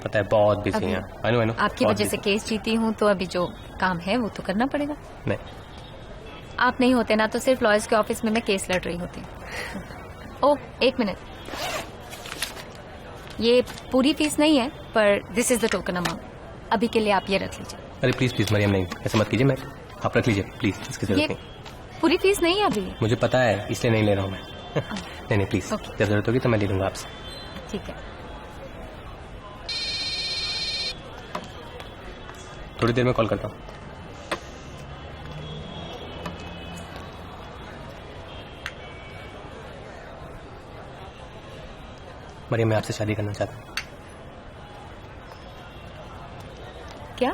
पता है बहुत बिजी
अभी
हैं। आई नो
आपकी वजह से केस जीती हूँ, तो अभी जो काम है वो तो करना पड़ेगा।
नहीं,
आप नहीं होते ना तो सिर्फ लॉयर्स के ऑफिस में मैं केस लड़ रही होती। ओह, 1 मिनट। ये पूरी फीस नहीं है, पर this is the token amount. अभी के लिए आप ये रख लीजिए।
अरे प्लीज प्लीज मरियम, नहीं ऐसा मत कीजिए। मैं, आप रख लीजिए प्लीज, इसकी
ये
जरूरत नहीं।
पूरी फीस नहीं है अभी।
मुझे पता है, इसलिए नहीं ले रहा हूँ मैं। नहीं नहीं प्लीज, जब जरूरत होगी तो मैं ले लूंगा आपसे।
ठीक है।
थोड़ी देर में कॉल करता हूँ। मरियम, मैं आपसे शादी करना चाहता हूँ।
क्या?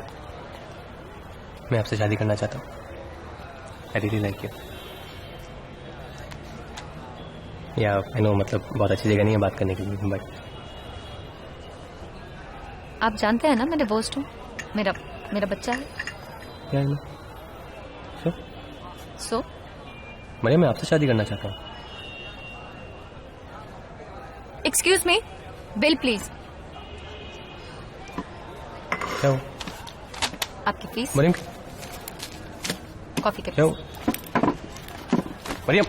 मैं आपसे शादी करना चाहता हूँ। I really like you. या आई नो, मतलब बहुत अच्छी जगह नहीं है बात करने के लिए, बट
आप जानते हैं ना मैं डिवोर्स्ड हूँ। मेरा बच्चा है।
क्या है?
सो
मरियम, मैं आपसे शादी करना चाहता हूँ।
Excuse me, bill please.
क्या हो?
आपकी फीस।
मरियम,
कॉफी के
क्या हो? मरियम,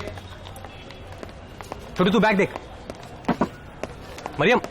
छोटू तू बैग देख। मरियम,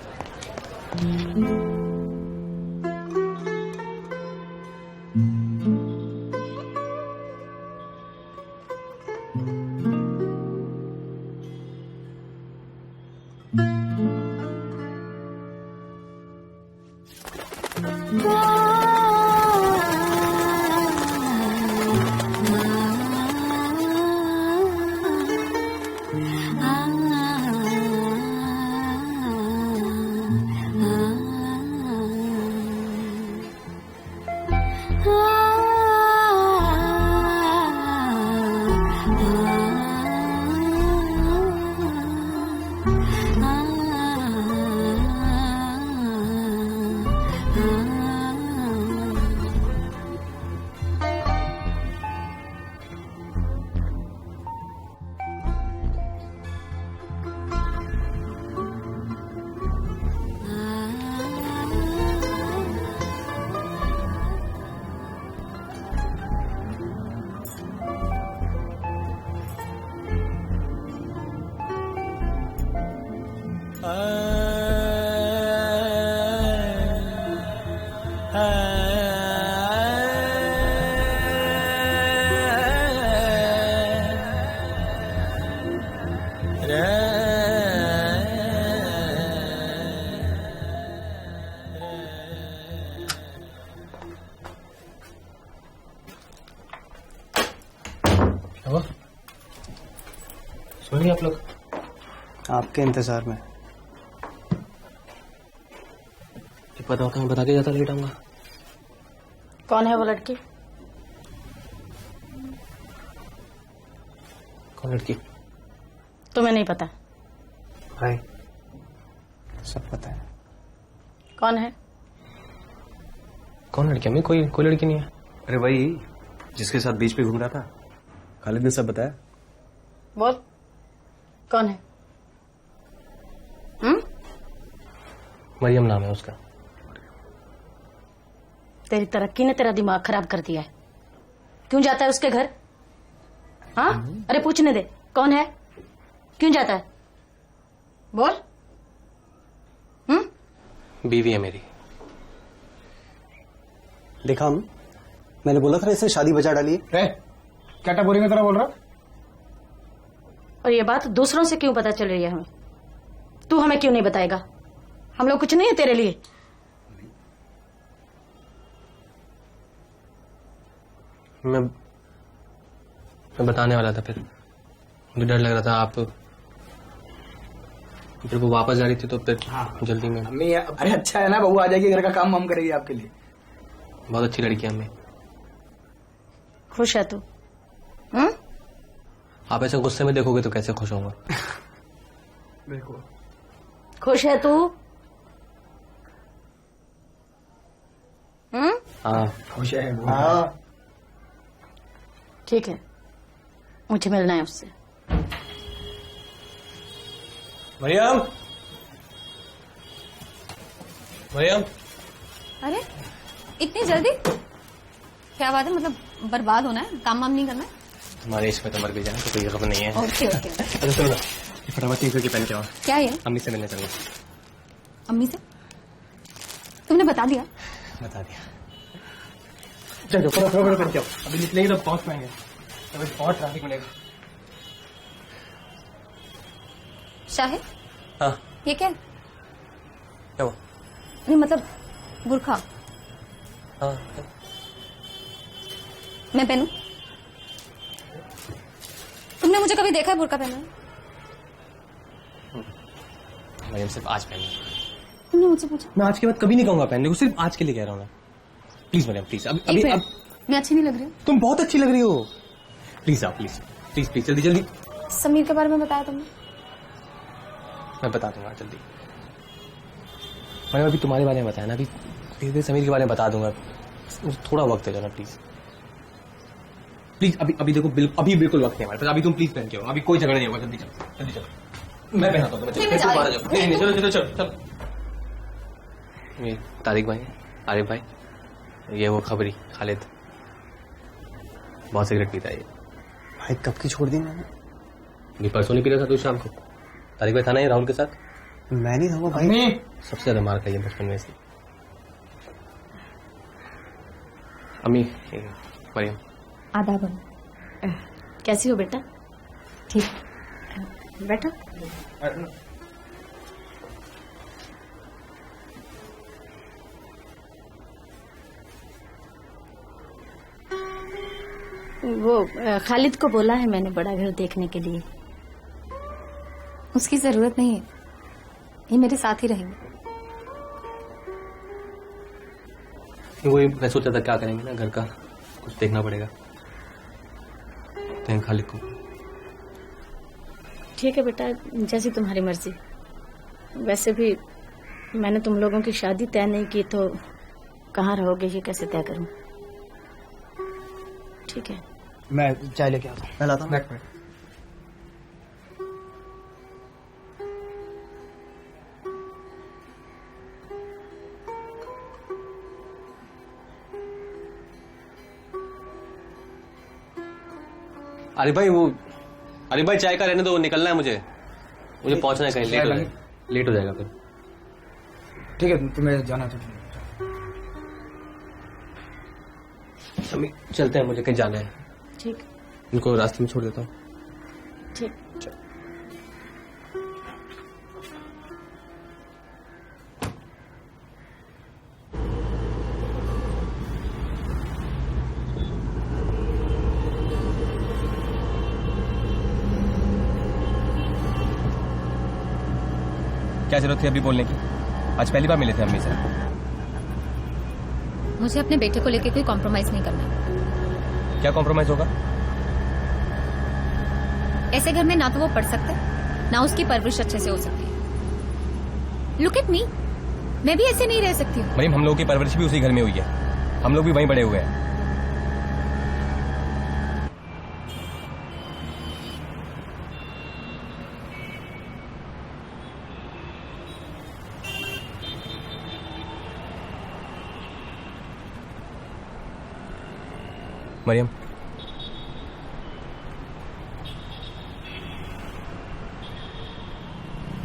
सोनिए आप लोग?
आपके इंतजार में।
पता होता मैं बता के जाता, लेट आऊंगा।
कौन है वो लड़की?
कौन लड़की?
तुम्हें नहीं पता?
भाई, सब पता है।
कौन है?
कौन लड़की? हमें कोई लड़की नहीं है।
अरे वही जिसके साथ बीच पे घूम रहा था, खालिद ने सब बताया।
बोल, कौन है?
मरियम नाम है उसका।
तेरी तरक्की ने तेरा दिमाग खराब कर दिया है। क्यों जाता है उसके घर? हाँ, अरे पूछने दे, कौन है? क्यों जाता है? बोल।
बीवी है मेरी।
देखा, मैंने बोला था इसने शादी बजा डाली है।
क्या टपोरी में तरह बोल रहा?
और ये बात दूसरों से क्यों पता चल रही है हमें? तू हमें क्यों नहीं बताएगा? हम लोग कुछ नहीं है तेरे लिए?
मैं बताने वाला था, फिर मुझे डर लग रहा था। आप फिर वो वापस जा रही थी तो फिर जल्दी में।
अम्मी, अरे अच्छा है ना, बहू आ जाएगी, घर का काम हम करेगी आपके लिए।
बहुत अच्छी लड़की है अम्मी।
खुश है तू?
आप ऐसे गुस्से में देखोगे तो कैसे खुश होऊंगा?
देखो,
खुश है तू?
हाँ
खुश है वो।
हाँ ठीक है, मुझे मिलना है उससे।
मरियम, मरियम,
अरे इतनी जल्दी? क्या बात है, मतलब बर्बाद होना है, काम वाम नहीं करना है?
तुम्हारे इश्क में तो मर भी जाए तो कोई खबर नहीं है।
Okay okay.
अच्छा सुनो ना, फटाफट 300 की पेन के आओ।
क्या है?
अम्मी से मिलने चलो।
अम्मी से? तुमने बता दिया?
बता दिया।
चलो फटाफट पेन के आओ, अभी निकलेंगे तो पहुंच पाएंगे, अभी बहुत ट्रैफिक मिलेगा।
शाहिद,
हाँ
ये क्या है?
क्या हुआ?
नहीं मतलब बुरखा।
हाँ
मैं पहनूं? तुमने मुझे कभी देखा है बुरखा पहना?
मरियम सिर्फ आज पहननी।
तुमने मुझसे पूछा?
मैं आज के बाद कभी नहीं कहूंगा पहनने को, सिर्फ आज के लिए कह रहा हूँ मैं। प्लीज मरियम प्लीज, अभी अब
मैं अच्छी नहीं लग रही हूँ?
तुम बहुत अच्छी लग रही हो। प्लीज आप प्लीज प्लीज प्लीज जल्दी जल्दी।
समीर के बारे में बताया तुमने?
मैं बता दूंगा जल्दी। मैं अभी तुम्हारे बारे में बताया ना, अभी धीरे धीरे समीर के बारे में बता दूंगा, मुझे थोड़ा वक्त दे जाना प्लीज। प्लीज अभी देखो अभी बिल्कुल वक्त नहीं हमारे पास, अभी तुम प्लीज पहन के आओ, अभी कोई झगड़ा नहीं होगा, जल्दी चलो जल्दी चलो। मैं पहनाता हूँ तुम्हें, नहीं चलो चलो चलो चलो। ये तारिक भाई, आरिफ भाई, ये वो खबरी खालिद, बहुत सिगरेट पीता है ये।
भाई कब की छोड़ दी मैंने?
ये परसों नहीं पी रहा था तू शाम को? तारिक भाई था ना ये राहुल के साथ?
मैं नहीं था भाई।
सबसे ज्यादा मार खाई है बचपन में से। अम्मी, मरियम।
आदाब।
कैसी हो बेटा?
ठीक।
बैठो। वो खालिद को बोला है मैंने बड़ा घर देखने के लिए।
उसकी जरूरत नहीं है, ये मेरे साथ ही रहेंगे।
वही मैं सोचा था क्या करेंगे ना, घर का कुछ देखना पड़ेगा। तो खालिद को।
ठीक है बेटा, जैसी तुम्हारी मर्जी। वैसे भी मैंने तुम लोगों की शादी तय नहीं की, तो कहाँ रहोगे ये कैसे तय करूं? ठीक है,
मैं चाय लेके आता हूँ।
मैं लाता हूँ।
अरे भाई चाय का रहने दो, निकलना है मुझे पहुंचना है कहीं, लेट हो जाएगा फिर।
ठीक है, तुम्हें जाना तो
चलते हैं, मुझे कहीं जाना है।
ठीक।
इनको रास्ते में छोड़ देता हूँ।
ठीक।
क्या जरूरत थी अभी बोलने की? आज पहली बार मिले थे अम्मी से।
मुझे अपने बेटे को लेकर कोई कॉम्प्रोमाइज नहीं करना।
क्या कॉम्प्रोमाइज होगा?
ऐसे घर में ना तो वो पढ़ सकता है, ना उसकी परवरिश अच्छे से हो सकती है। लुक एट मी, मैं भी ऐसे नहीं रह सकती हूँ।
मरीम, हम लोगों की परवरिश भी उसी घर में हुई है, हम लोग भी वहीं बड़े हुए हैं। मरियम,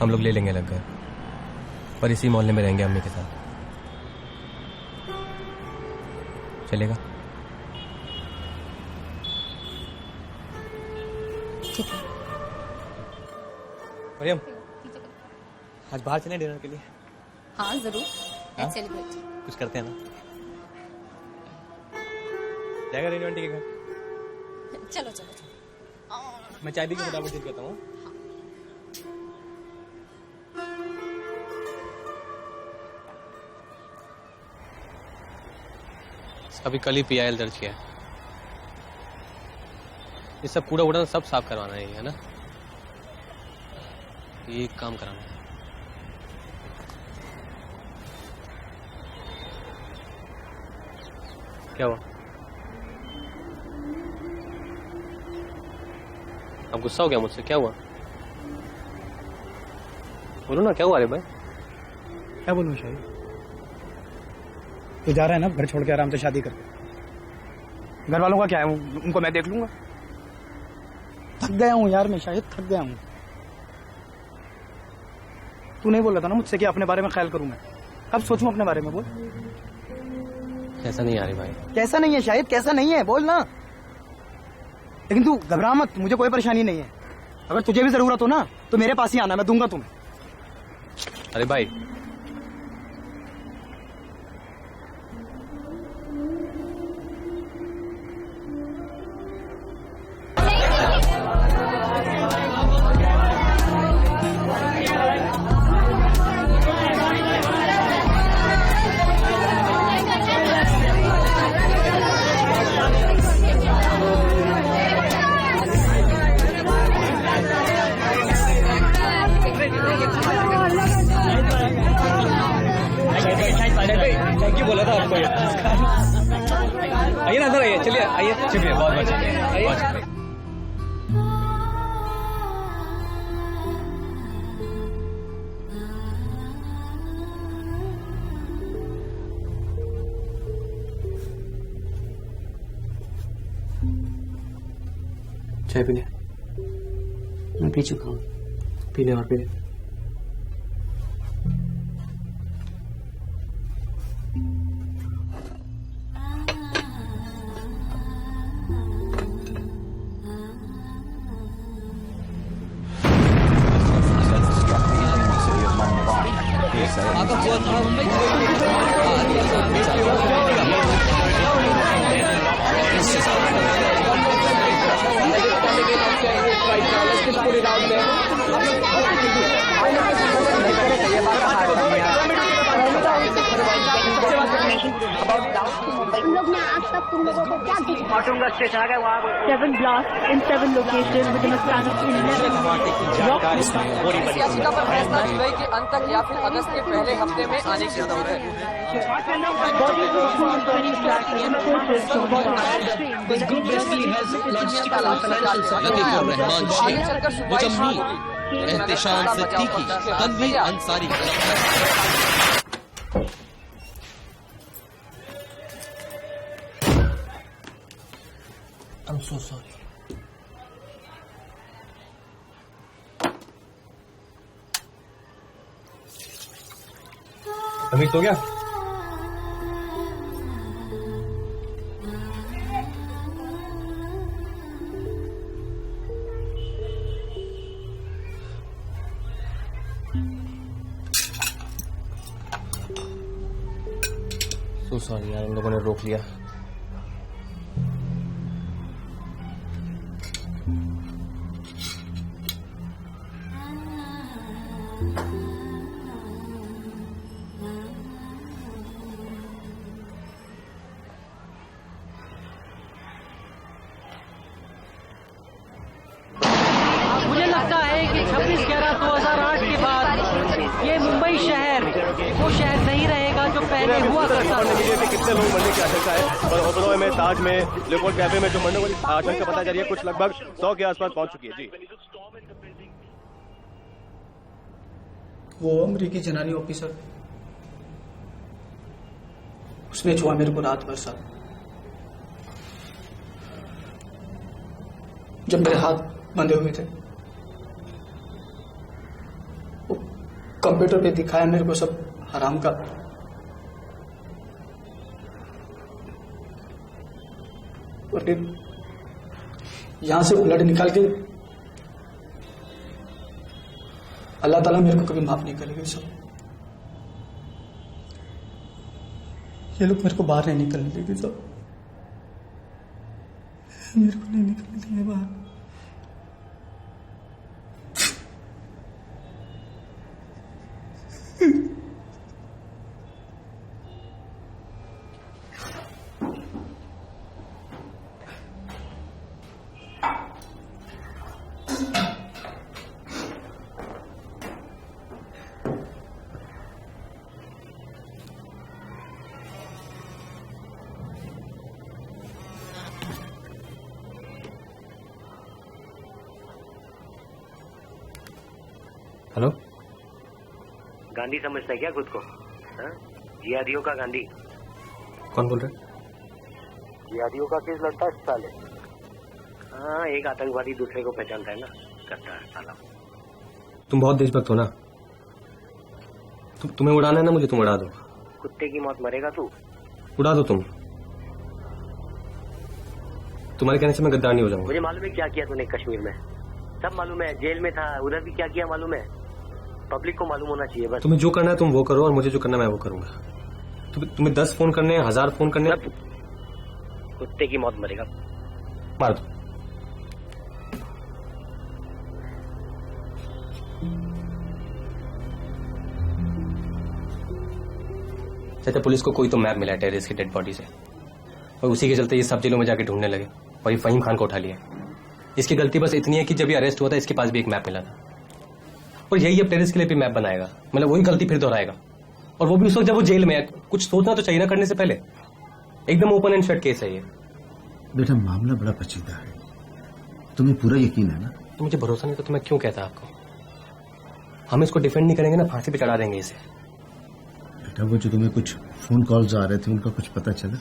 हम लोग ले लेंगे अलग घर, पर इसी मोहल्ले में रहेंगे अम्मी के साथ। चलेगा?
ठीक है।
मरियम, आज बाहर चलें डिनर के लिए?
हाँ जरूर,
हाँ?
सेलिब्रेट
कुछ करते हैं ना? जाएगा रेनू आंटी के घर?
चलो चलो चलो।
मैं चाय भी फटाफट ठीक करता हूँ। अभी कल ही पीआईएल दर्ज किया है। ये सब कूड़ा वूड़ा सब साफ करवाना है ना? ये एक काम कराना है।
क्या हुआ? आप गुस्सा हो गया मुझसे? क्या हुआ? बोलो ना, क्या हुआ? अरे भाई
क्या बोलूं शाहिद? तू जा रहा है ना घर छोड़ के आराम से शादी कर। घर वालों का क्या है, उनको मैं देख लूंगा। थक गया हूं यार मैं शायद, थक गया हूं। तू नहीं बोल रहा था ना मुझसे कि अपने बारे में ख्याल करूं मैं? कब सोचूं अपने बारे में? बोल।
कैसा नहीं आ रही भाई?
कैसा नहीं है शायद, कैसा नहीं है बोल ना। लेकिन तू घबरा मत, मुझे कोई परेशानी नहीं है। अगर तुझे भी जरूरत हो ना तो मेरे पास ही आना, मैं दूंगा तुम्हें।
अरे भाई
थैंक यू बोला था आपको। आइए ना, अंदर आइए। चलिए आइए। शुक्रिया, बहुत बहुत शुक्रिया। आइए।
चाय पी ले। मैं पी चुका हूँ। पी ले और पी ले।
Seven blasts in 7 locations within a span of 11 minutes.
याचिका पर फैसला जुलाई के अंत तक या फिर अगस्त के पहले हफ्ते में आने की जरूरत है।
This group basically has logistical and financial support.
Rahman Sheikh, मुजम्मी, Ehtesham Siddiqui, Tanveer Ansari. I'm so sorry.
Amit हो गया? So sorry यार, इन लोगों ने रोक लिया।
मुझे लगता है कि 26/11/2008 के बाद ये मुंबई शहर वो शहर नहीं रहेगा जो पहले हुआ करता था।
कितने लोग मरने की आशंका है? और ओबरॉय में, ताज में, लेकोर्ड कैफे में जो मरने वाली आशंका पता जा रही है, कुछ लगभग 100 के आसपास पहुंच चुकी है। जी,
वो अमरीकी जनानी ऑफिसर, उसने छुआ मेरे को रात भर साथ, जब मेरे हाथ बंधे हुए थे। वो कंप्यूटर पे दिखाया मेरे को सब हराम का। और फिर यहां से ब्लड निकाल के अल्लाह ताला मेरे को कभी माफ नहीं करेगा। सब ये लोग मेरे को बाहर नहीं निकलने देंगे। सब मेरे को नहीं निकलने देंगे बाहर।
गांधी समझता है क्या खुद को? हाँ? जिहादियों का गांधी।
कौन बोल रहे हैं?
जिहादियों का केस लड़ता है साले। हाँ, एक आतंकवादी दूसरे को पहचानता है ना, करता है साला।
तुम बहुत देशभक्त हो ना, तुम्हें उड़ाना है ना मुझे, तुम उड़ा दो।
कुत्ते की मौत मरेगा तू।
उड़ा दो तुम, तुम्हारे कहने से मैं गद्दार नहीं हो जाऊंगा।
मुझे मालूम है क्या किया तूने कश्मीर में, सब मालूम है। जेल में था, उधर भी क्या किया मालूम है। पब्लिक को मालूम होना चाहिए बस।
तुम्हें जो करना है तुम वो करो, और मुझे जो करना है मैं वो करूंगा। तुम्हें 10 फोन करने हैं, 1000 फोन करने हैं।
कुत्ते की मौत मरेगा।
मार दो। चाचा, पुलिस को कोई तो मैप मिला है टेररिस्ट की डेड बॉडी से, और उसी के चलते ये सब जेलों में जाके ढूंढने लगे, और ये फहीम खान को उठा लिया। इसकी गलती बस इतनी है कि जब ये अरेस्ट हुआ था इसके पास भी एक मैप मिला था, और यही अब टेररिस्ट के लिए भी मैप बनाएगा। मतलब वही गलती फिर दोहराएगा, और वो भी उस वक्त जब वो जेल में है। कुछ सोचना तो चाहिए ना करने से पहले। एकदम ओपन एंड शट केस है ये।
बेटा, मामला बड़ा पेचीदा है, तुम्हें पूरा यकीन है ना?
तो मुझे भरोसा नहीं तो मैं क्यों कहता आपको? हम इसको डिफेंड नहीं करेंगे ना, फांसी पे चढ़ा देंगे इसे।
बेटा, वो जो तुम्हें कुछ फोन कॉल्स आ रहे थे उनका कुछ पता चला?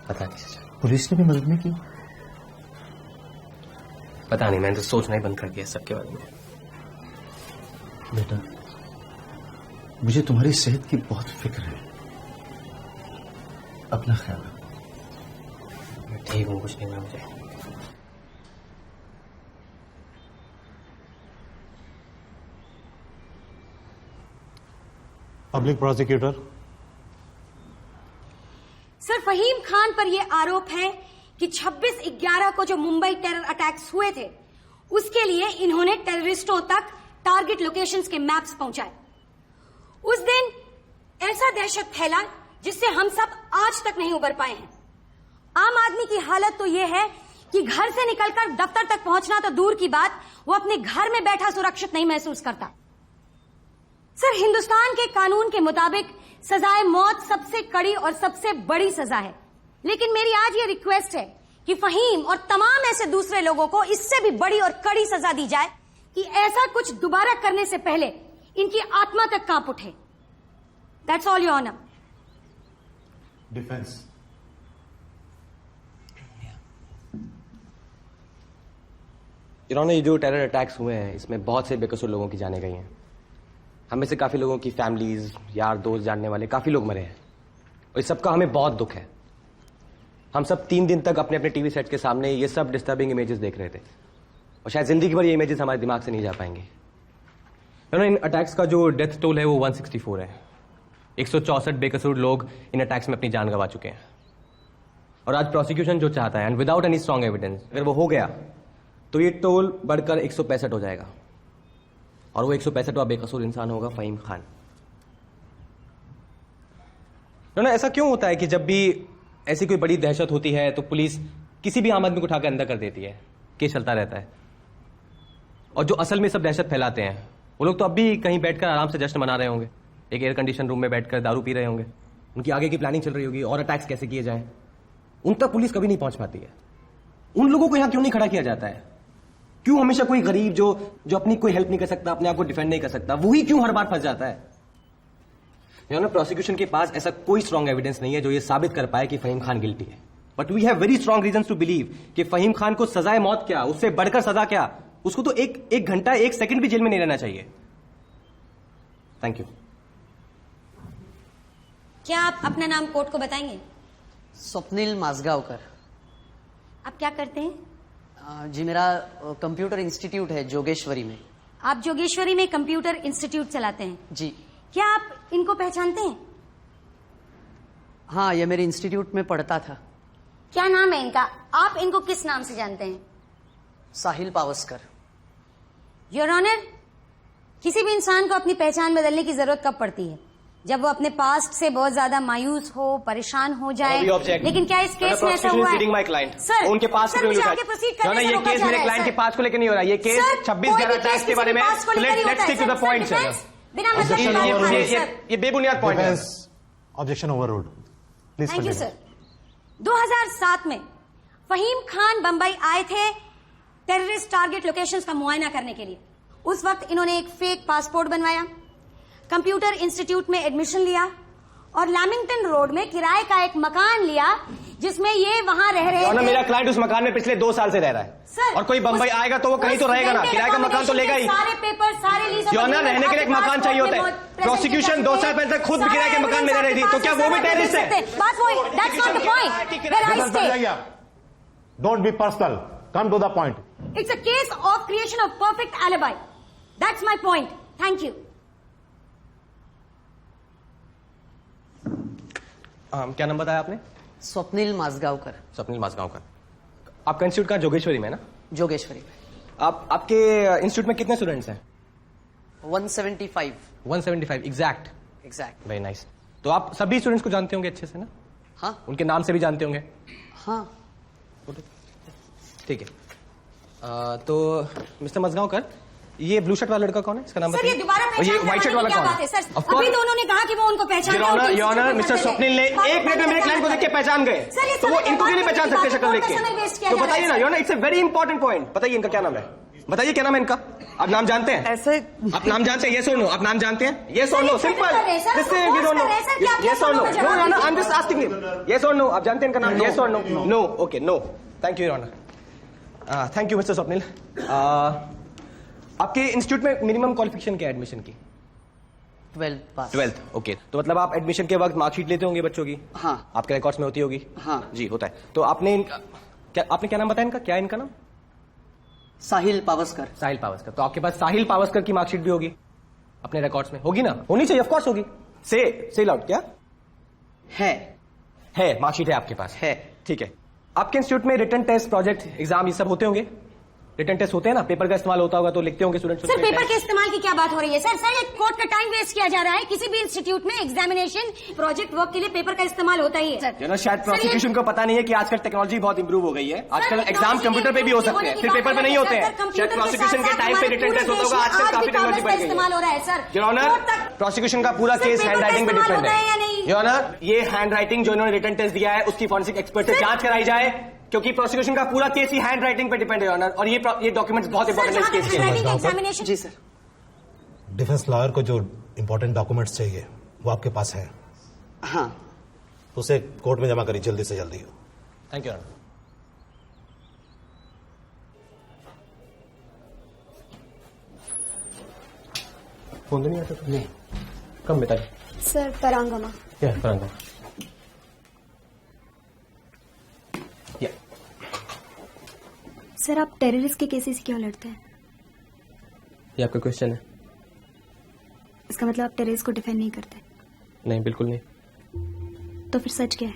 पता नहीं चाचा।
पुलिस ने भी मदद नहीं की?
पता नहीं, मैंने तो सोचना ही बंद कर दिया सबके बारे में।
बेटा, मुझे तुम्हारी सेहत की बहुत फिक्र है, अपना ख्याल रखो।
मैं ठीक हूँ, कुछ नहीं हुआ मुझे।
Public prosecutor.
Sir, Faheem Khan पर यह आरोप है कि 26/11 को जो मुंबई टेरर अटैक्स हुए थे उसके लिए इन्होंने टेररिस्टों तक टारगेट लोकेशंस के मैप्स पहुंचाए। उस दिन ऐसा दहशत फैला जिससे हम सब आज तक नहीं उबर पाए हैं। आम आदमी की हालत तो यह है कि घर से निकलकर दफ्तर तक पहुंचना तो दूर की बात, वो अपने घर में बैठा सुरक्षित नहीं महसूस करता। सर, हिंदुस्तान के कानून के मुताबिक सजाए मौत सबसे कड़ी और सबसे बड़ी सजा है, लेकिन मेरी आज ये रिक्वेस्ट है कि फहीम और तमाम ऐसे दूसरे लोगों को इससे भी बड़ी और कड़ी सजा दी जाए कि ऐसा कुछ दोबारा करने से पहले इनकी आत्मा तक कांप उठे। That's all your honour.
Defence.
इन्होंने ये जो टेरर अटैक्स हुए हैं इसमें बहुत से बेकसूर लोगों की जाने गई हैं। हमें से काफी लोगों की फैमिलीज, यार दोस्त, जानने वाले काफी लोग मरे हैं, और इस सबका हमें बहुत दुख है। हम सब 3 दिन तक अपने अपने टीवी सेट के सामने ये सब डिस्टर्बिंग इमेजेस देख रहे थे, और शायद जिंदगी भर ये इमेजेस हमारे दिमाग से नहीं जा पाएंगे। इन अटैक्स का जो डेथ टोल है वो 164 है। 164 बेकसूर लोग इन अटैक्स में अपनी जान गंवा चुके हैं, और आज प्रोसिक्यूशन जो चाहता है, and without any strong evidence, अगर वो हो गया तो ये टोल बढ़कर 165 हो जाएगा, और वो 165वां बेकसूर इंसान होगा फहीम खान। ना ऐसा क्यों होता है कि जब भी ऐसी कोई बड़ी दहशत होती है तो पुलिस किसी भी आम आदमी को उठाकर अंदर कर देती है, केस चलता रहता है, और जो असल में सब दहशत फैलाते हैं वो लोग तो अब भी कहीं बैठकर आराम से जश्न मना रहे होंगे, एक एयर कंडीशन रूम में बैठकर दारू पी रहे होंगे, उनकी आगे की प्लानिंग चल रही होगी और अटैक्स कैसे किए जाएं। उन तक पुलिस कभी नहीं पहुंच पाती है। उन लोगों को यहां क्यों नहीं खड़ा किया जाता है? क्यों हमेशा कोई गरीब जो अपनी कोई हेल्प नहीं कर सकता, अपने आप को डिफेंड नहीं कर सकता, वही क्यों हर बार फंस जाता है? प्रोसिक्यूशन के पास ऐसा कोई स्ट्रॉन्ग एविडेंस नहीं है जो ये साबित कर पाए कि फहीम खान गिल्टी है, but we have very strong reasons to believe कि फहीम खान को सजाए मौत क्या, उससे बढ़कर सजा क्या, उसको तो एक घंटा 1 सेकंड भी जेल में नहीं रहना चाहिए। Thank you.
क्या आप अपना नाम कोर्ट को बताएंगे?
स्वप्निल माजगांवकर।
आप क्या करते हैं?
जी, मेरा कंप्यूटर इंस्टीट्यूट है जोगेश्वरी में।
आप जोगेश्वरी में कंप्यूटर इंस्टीट्यूट चलाते हैं?
जी।
क्या आप इनको पहचानते हैं?
हाँ, ये मेरे इंस्टीट्यूट में पढ़ता था।
क्या नाम है इनका? आप इनको किस नाम से जानते हैं?
साहिल पावस्कर।
योर ऑनर, किसी भी इंसान को अपनी पहचान बदलने की जरूरत कब पड़ती है? जब वो अपने पास्ट से बहुत ज्यादा मायूस हो, परेशान हो जाए। लेकिन क्या इस केस में ऐसा हुआ है?
सर, उनके पास
मुझे आगे प्रोसीड करने से रोका जा रहा है।
ये केस मेरे क्लाइंट के पास को लेकर नहीं हो रहा, ये केस 26/11 अटैक्स के बारे में। Let's stick to the point sir.
बिना मतलब
ये बेबुनियाद पॉइंट है।
Objection overruled. Please.
Thank you sir. 2007 में फहीम खान बंबई आए थे टेररिस्ट टारगेट लोकेशंस का मुआयना करने के लिए। उस वक्त इन्होंने एक फेक पासपोर्ट बनवाया, कंप्यूटर इंस्टीट्यूट में एडमिशन लिया और लैमिंगटन रोड में किराए का एक मकान लिया जिसमें ये वहां रह रहे थे।
मेरा क्लाइंट उस मकान में पिछले 2 साल से रह रहा है
सर,
और कोई बम्बई आएगा तो वो कहीं तो रहेगा ना, किराए का मकान तो लेगा ही।
सारे पेपर सारे लीज
रहने के लिए एक मकान चाहिए होता है। प्रोसिक्यूशन 2 साल पहले तक खुद किराए के मकान में रह रही थी, तो क्या वो भी टेररिस्ट है?
बात वही, that's not the point. Where I stay,
don't be personal, come to the point.
It's a case of creation of perfect alibi, that's my point. Thank you.
क्या नाम बताया आपने?
स्वप्निल माजगांवकर।
स्वप्निल माजगांवकर। आपका इंस्टीट्यूट का जोगेश्वरी में है ना?
जोगेश्वरी में।
आपके इंस्टीट्यूट में कितने स्टूडेंट्स हैं?
175।
175 एग्जैक्ट।
एग्जैक्ट।
Very nice. तो आप सभी स्टूडेंट्स को जानते होंगे अच्छे से ना?
हाँ।
उनके नाम से भी जानते होंगे?
हाँ।
ठीक है। तो मिस्टर मजगांवकर, ये ब्लू शर्ट वाला लड़का कौन है? इसका नाम
सर, ये दोबारा
और ये व्हाइट शर्ट वाला कौन है?
सर, अभी तो उन्होंने कहा कि वो उनको पहचान
योर मिस्टर स्वप्निल ने 1 मिनट में मेरे क्लाइंट को देख के पहचान गए, तो वो इनको भी नहीं पहचान सकते शक्ल देख के? तो बताइए ना your, it's a very important point. बताइए इनका क्या नाम है? बताइए क्या नाम है इनका? आप नाम जानते हैं?
ऐसे
आप नाम जानते हैं? ये सुन लो, आप नाम जानते हैं? ये सुन लो, सिंपल। ये सुन लो, no, I am just asking you. ये सुन लो, आप जानते हैं इनका नाम? ये सुन लो, no, okay, no. Thank you your honour. Thank you mister Swapnil. आपके इंस्टीट्यूट में मिनिमम क्वालिफिकेशन क्या है एडमिशन की?
12 पास।
12th, okay. तो मतलब आप एडमिशन के वक्त मार्कशीट लेते होंगे बच्चों की?
हाँ।
आपके रिकॉर्ड्स में होती होगी?
हाँ
जी, होता है। तो आपने क्या नाम बताया इनका? क्या है इनका नाम?
साहिल पावस्कर।
साहिल पावस्कर। तो आपके पास साहिल पावस्कर की मार्कशीट भी होगी अपने रिकॉर्ड्स में? होगी ना? होनी चाहिए, ऑफ कोर्स होगी। से लाउड। क्या है? मार्कशीट है आपके पास?
है।
ठीक है। आपके इंस्टीट्यूट में रिटन टेस्ट, प्रोजेक्ट, एग्जाम ये सब होते होंगे? रिटन टेस्ट होते हैं ना? पेपर का इस्तेमाल होता होगा तो लिखते होंगे स्टूडेंट्स?
सर, पेपर के इस्तेमाल की क्या बात हो रही है? सर, ये कोर्ट का टाइम वेस्ट किया जा रहा है। किसी भी इंस्टीट्यूट में एग्जामिनेशन, प्रोजेक्ट वर्क के लिए पेपर का इस्तेमाल होता ही है।
शायद प्रोसिक्यूशन को पता नहीं है कि आजकल टेक्नोलॉजी बहुत इंप्रूव हो गई है। आजकल एग्जाम कंप्यूटर पे भी हो सकते हैं, फिर पेपर पे नहीं होते हैं। शायद प्रोसिक्यूशन के टाइम पे रिटन टेस्ट होता होगा। आजकल काफी टेक्नोलॉजी बढ़ गई
इस्तेमाल हो रहा है सर।
योर ऑनर, प्रोसिक्यूशन का पूरा केस हैंड राइटिंग पे डिपेंड है। योर ऑनर, ये हैंड राइटिंग जो इन्होंने रिटन टेस्ट दिया है उसकी फॉरेंसिक एक्सपर्ट से जांच कराई जाए, क्योंकि प्रोसिक्यूशन का पूरा केस ही हैंड राइटिंग पे डिपेंड है ऑनर, और ये डॉक्यूमेंट्स बहुत इंपॉर्टेंट है इस केस के।
जी सर।
डिफेंस लॉयर को जो इंपॉर्टेंट डॉक्यूमेंट्स चाहिए वो आपके पास है?
हाँ।
उसे कोर्ट में जमा करिए जल्दी से जल्दी।
Thank you honour. फोन तो नहीं आता? तो नहीं। कम बताइए
सर। परांगमा।
परांगमा।
सर, आप टेररिस्ट के केसेस क्यों लड़ते हैं?
ये आपका क्वेश्चन है?
इसका मतलब आप टेररिस्ट को डिफेंड नहीं करते?
नहीं, बिल्कुल नहीं।
तो फिर सच क्या है?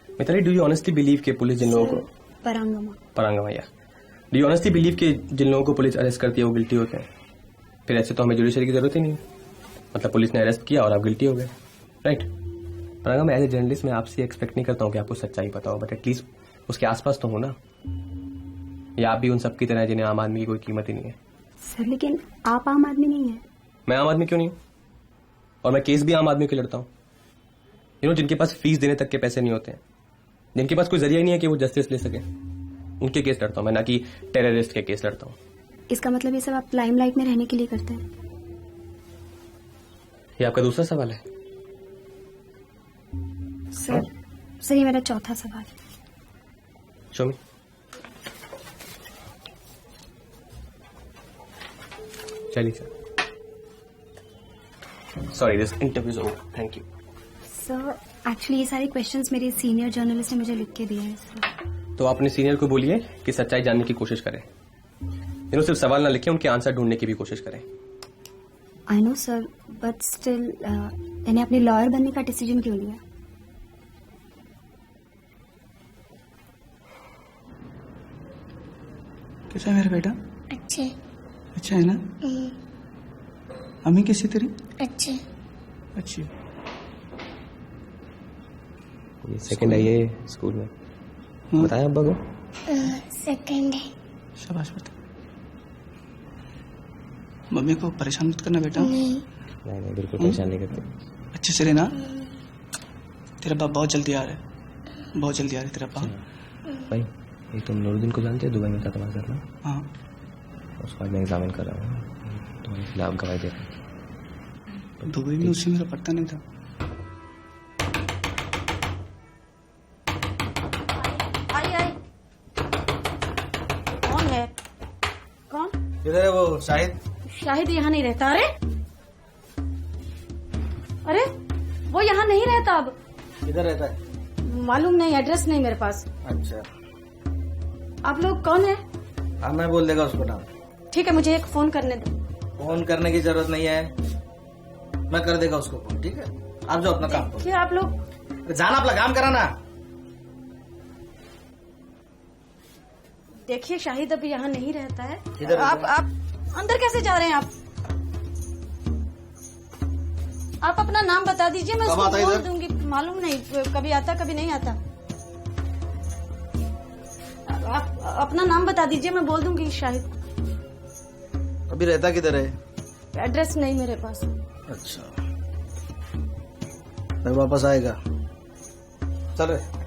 Mitali, do you honestly believe के पुलिस जिन लोगों को परांगमा या डू यू ऑनेस्टली बिलीव के जिन लोगों को पुलिस अरेस्ट करती है वो गिल्टी होते हैं? फिर ऐसे तो हमें जुडिशरी की जरूरत ही नहीं। मतलब पुलिस ने अरेस्ट किया और आप गिल्टी हो गए, राइट? परांगमा, एज ए जर्नलिस्ट मैं आपसे एक्सपेक्ट नहीं करता हूँ कि आपको सच्चाई पता हो, बट एटलीस्ट उसके आसपास तो हो ना। या आप भी उन सब की तरह जिन्हें आम आदमी की कोई कीमत ही नहीं है?
सर, लेकिन आप आम आदमी नहीं है।
मैं आम आदमी क्यों नहीं हूं? और मैं केस भी आम आदमी के लड़ता हूं। जिनके पास फीस देने तक के पैसे नहीं होते हैं, जिनके पास कोई जरिया ही नहीं है कि वो जस्टिस ले सके, उनके केस लड़ता हूं मैं, ना कि टेररिस्ट के केस लड़ता हूं।
इसका मतलब ये सब आप लाइमलाइट में रहने के लिए करते हैं?
ये आपका दूसरा सवाल है?
सर, ये मेरा चौथा सवाल है।
Show me. चलिए sir. Sorry, this interview is over. Thank you
sir. Actually ये सारे क्वेश्चंस मेरे सीनियर जर्नलिस्ट ने मुझे लिख के दिए हैं।
तो अपने सीनियर को बोलिए कि सच्चाई जानने की कोशिश करें। सिर्फ सवाल ना लिखें, उनके आंसर ढूंढने की भी कोशिश करें।
I know sir, but still मैंने अपने लॉयर बनने का डिसीजन क्यों लिया?
कैसा है मेरा बेटा?
अच्छे।
अच्छा है ना? अम्मी कैसी तेरी?
अच्छे।
अच्छी।
ये सेकंड है ये स्कूल में? बताया अब्बा को?
सेकंड है।
शाबाश बेटा। मम्मी को परेशान मत करना बेटा।
नहीं, बिल्कुल परेशान नहीं करते।
अच्छे से रहना। तेरा बाप बहुत जल्दी आ रहा है, बहुत जल्दी आ रहा है तेरा बाप।
भाई, ये तुम नूरुद्दीन को जानते हो? दुबई में था तुम्हारे साथ ना?
हाँ।
उसको आज मैं एग्जामिन कर रहा हूँ, तुम्हारे खिलाफ गवाही दे रहा हूँ।
दुबई में उसी में तो पता नहीं था।
आई कौन है? कौन?
इधर है वो शाहिद।
शाहिद यहाँ नहीं रहता। अरे वो यहाँ नहीं रहता अब।
इधर रहता है?
मालूम नहीं, एड्रेस नहीं मेरे पास।
अच्छा,
आप लोग कौन है?
हाँ मैं बोल देगा उसको नाम।
ठीक है, मुझे एक फोन करने दो।
फोन करने की जरूरत नहीं है, मैं कर देगा उसको फोन। ठीक है, आप जो अपना काम करो।
क्या आप लोग
जाना, अपना काम कराना।
देखिए शाहिद अभी यहाँ नहीं रहता है।
इधर
आप अंदर कैसे जा रहे हैं? आप अपना नाम बता दीजिए, मैं उसको बोल दूंगी। मालूम नहीं, कभी आता कभी नहीं आता। आप अपना नाम बता दीजिए, मैं बोल दूंगी शाहिद।
अभी रहता किधर है?
एड्रेस नहीं मेरे पास।
अच्छा, फिर वापस आएगा। चल रहे।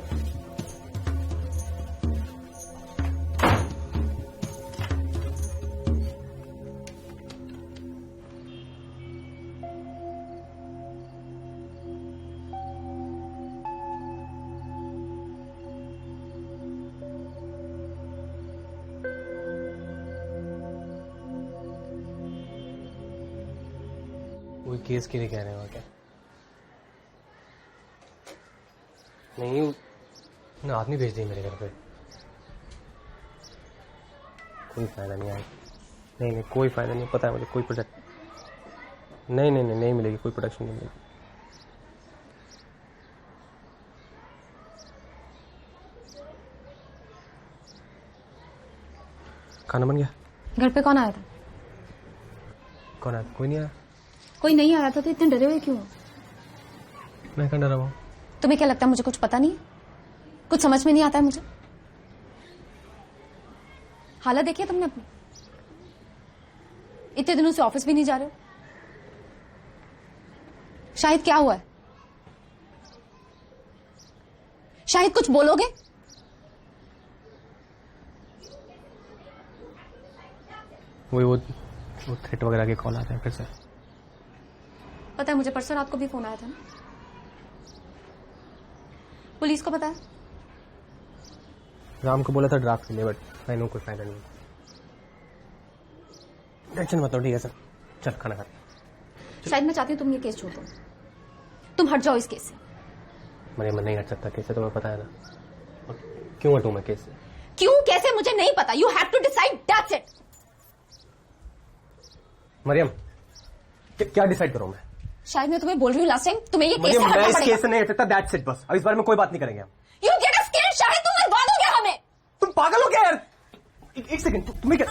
कोई केस के लिए कह रहे हो क्या? नहीं, ना आदमी भेज दिए मेरे घर पे। कोई फायदा नहीं आया। नहीं, कोई फायदा नहीं। पता है मुझे, कोई प्रोटेक्ट नहीं मिलेगी, कोई प्रोटेक्शन नहीं मिलेगी। खाना बन गया?
घर पे कौन आया था?
कौन आया? कोई नहीं आया।
कोई नहीं आया था तो इतने डरे हुए क्यों?
मैं कहाँ डरा हुआ?
तुम्हें क्या लगता है मुझे कुछ पता नहीं है? कुछ समझ में नहीं आता है मुझे? हालत देखी है तुमने अपनी? इतने दिनों से ऑफिस भी नहीं जा रहे हो। शाहिद क्या हुआ है? शाहिद कुछ बोलोगे?
वो थ्रेट वगैरह के कॉल आते हैं फिर से।
पता है मुझे परसों रात को भी फोन आया था ना। पुलिस को पता है?
राम को बोला था ड्राफ्ट के लिए, बट आई नो कोई फायदा नहीं। टेंशन मत लो, ठीक है सर। चल खाना खाते।
शायद मैं चाहती हूँ तुम ये केस छोड़ दो। तुम हट जाओ इस केस से।
मैं नहीं हट सकता केस से, तुम्हें पता है ना। क्यों हटूं मैं केस से?
क्यों कैसे मुझे नहीं पता। You have to decide, that's it.
Maryam, क्या डिसाइड करूं मैं?
शायद मैं तुम्हें बोल रही हूँ लास्ट टाइम, तुम्हें ये केस से
मैं
हटना
इस
पड़ेगा।
केस से नहीं हट सकता, दैट्स इट बस। अब इस बारे में कोई बात नहीं करेंगे हम।
यू गेट स्कैर्ड शाहिद, तुम मरवा दोगे हमें।
तुम पागल हो क्या यार? एक सेकंड, तुम्हें क्या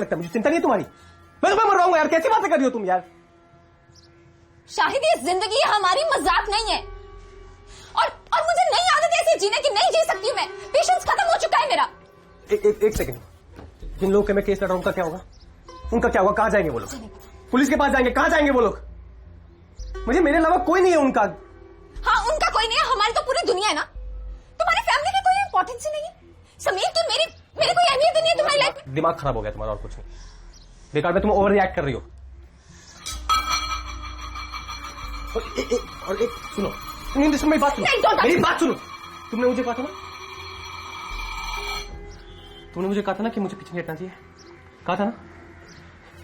लगता है मुझे चिंता नहीं है तुम्हारी? मैं तुम्हें मरवाऊंगा यार, कैसी बातें कर रही हो तुम यार?
शाहिद ये जिंदगी हमारी मजाक नहीं है, और मुझे नई आदत ऐसी जीने की नहीं जी सकती हूँ मैं। पेशेंस खत्म हो चुका है मेरा।
एक सेकंड, जिन लोगों के मैं केस लड़ रहा हूं उनका क्या होगा? उनका क्या होगा? कहाँ जाएंगे वो लोग? पुलिस के पास जाएंगे? कहाँ जाएंगे वो लोग? मुझे मेरे अलावा कोई नहीं है उनका।
हाँ, उनका कोई नहीं है, हमारी तो पूरी दुनिया है ना। तुम्हारी फैमिली की कोई इंपॉर्टेंस ही नहीं है। समीर, तुम मेरी कोई अहमियत ही नहीं है तुम्हारी लाइफ में।
दिमाग खराब हो गया तुम्हारा, और कुछ नहीं। बेकार में तुम ओवर रिएक्ट कर रही हो। और एक सुनो, मेरी बात सुनो, मेरी बात सुनो। तुमने मुझे कहा था ना कि मुझे पीछे नहीं हटना चाहिए। कहा था ना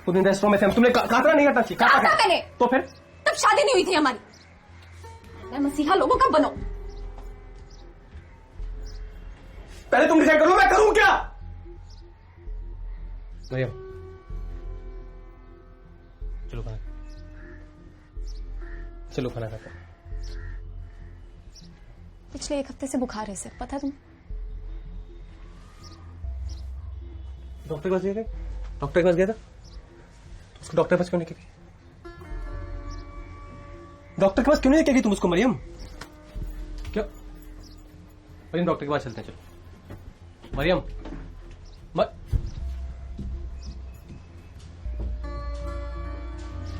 उस दिन रेस्टोरेंट में थे, तुमने कहा था नहीं हटना चाहिए।
कहा था मैंने।
तो फिर
तब शादी नहीं हुई थी हमारी। मैं मसीहा लोगों का बनो।
पहले तुम डिसाइड करो मैं करूं क्या? मरियम, चलो खाना खाते हैं।
पिछले 1 हफ्ते से बुखार है सर, पता है तुम्हें?
डॉक्टर के पास गया था? डॉक्टर के पास गया था? उसको डॉक्टर के पास क्यों नहीं गई? डॉक्टर के पास क्यों नहीं गई तुम उसको? मरियम, क्या? मरियम, डॉक्टर के पास चलते हैं, चलो। मरियम,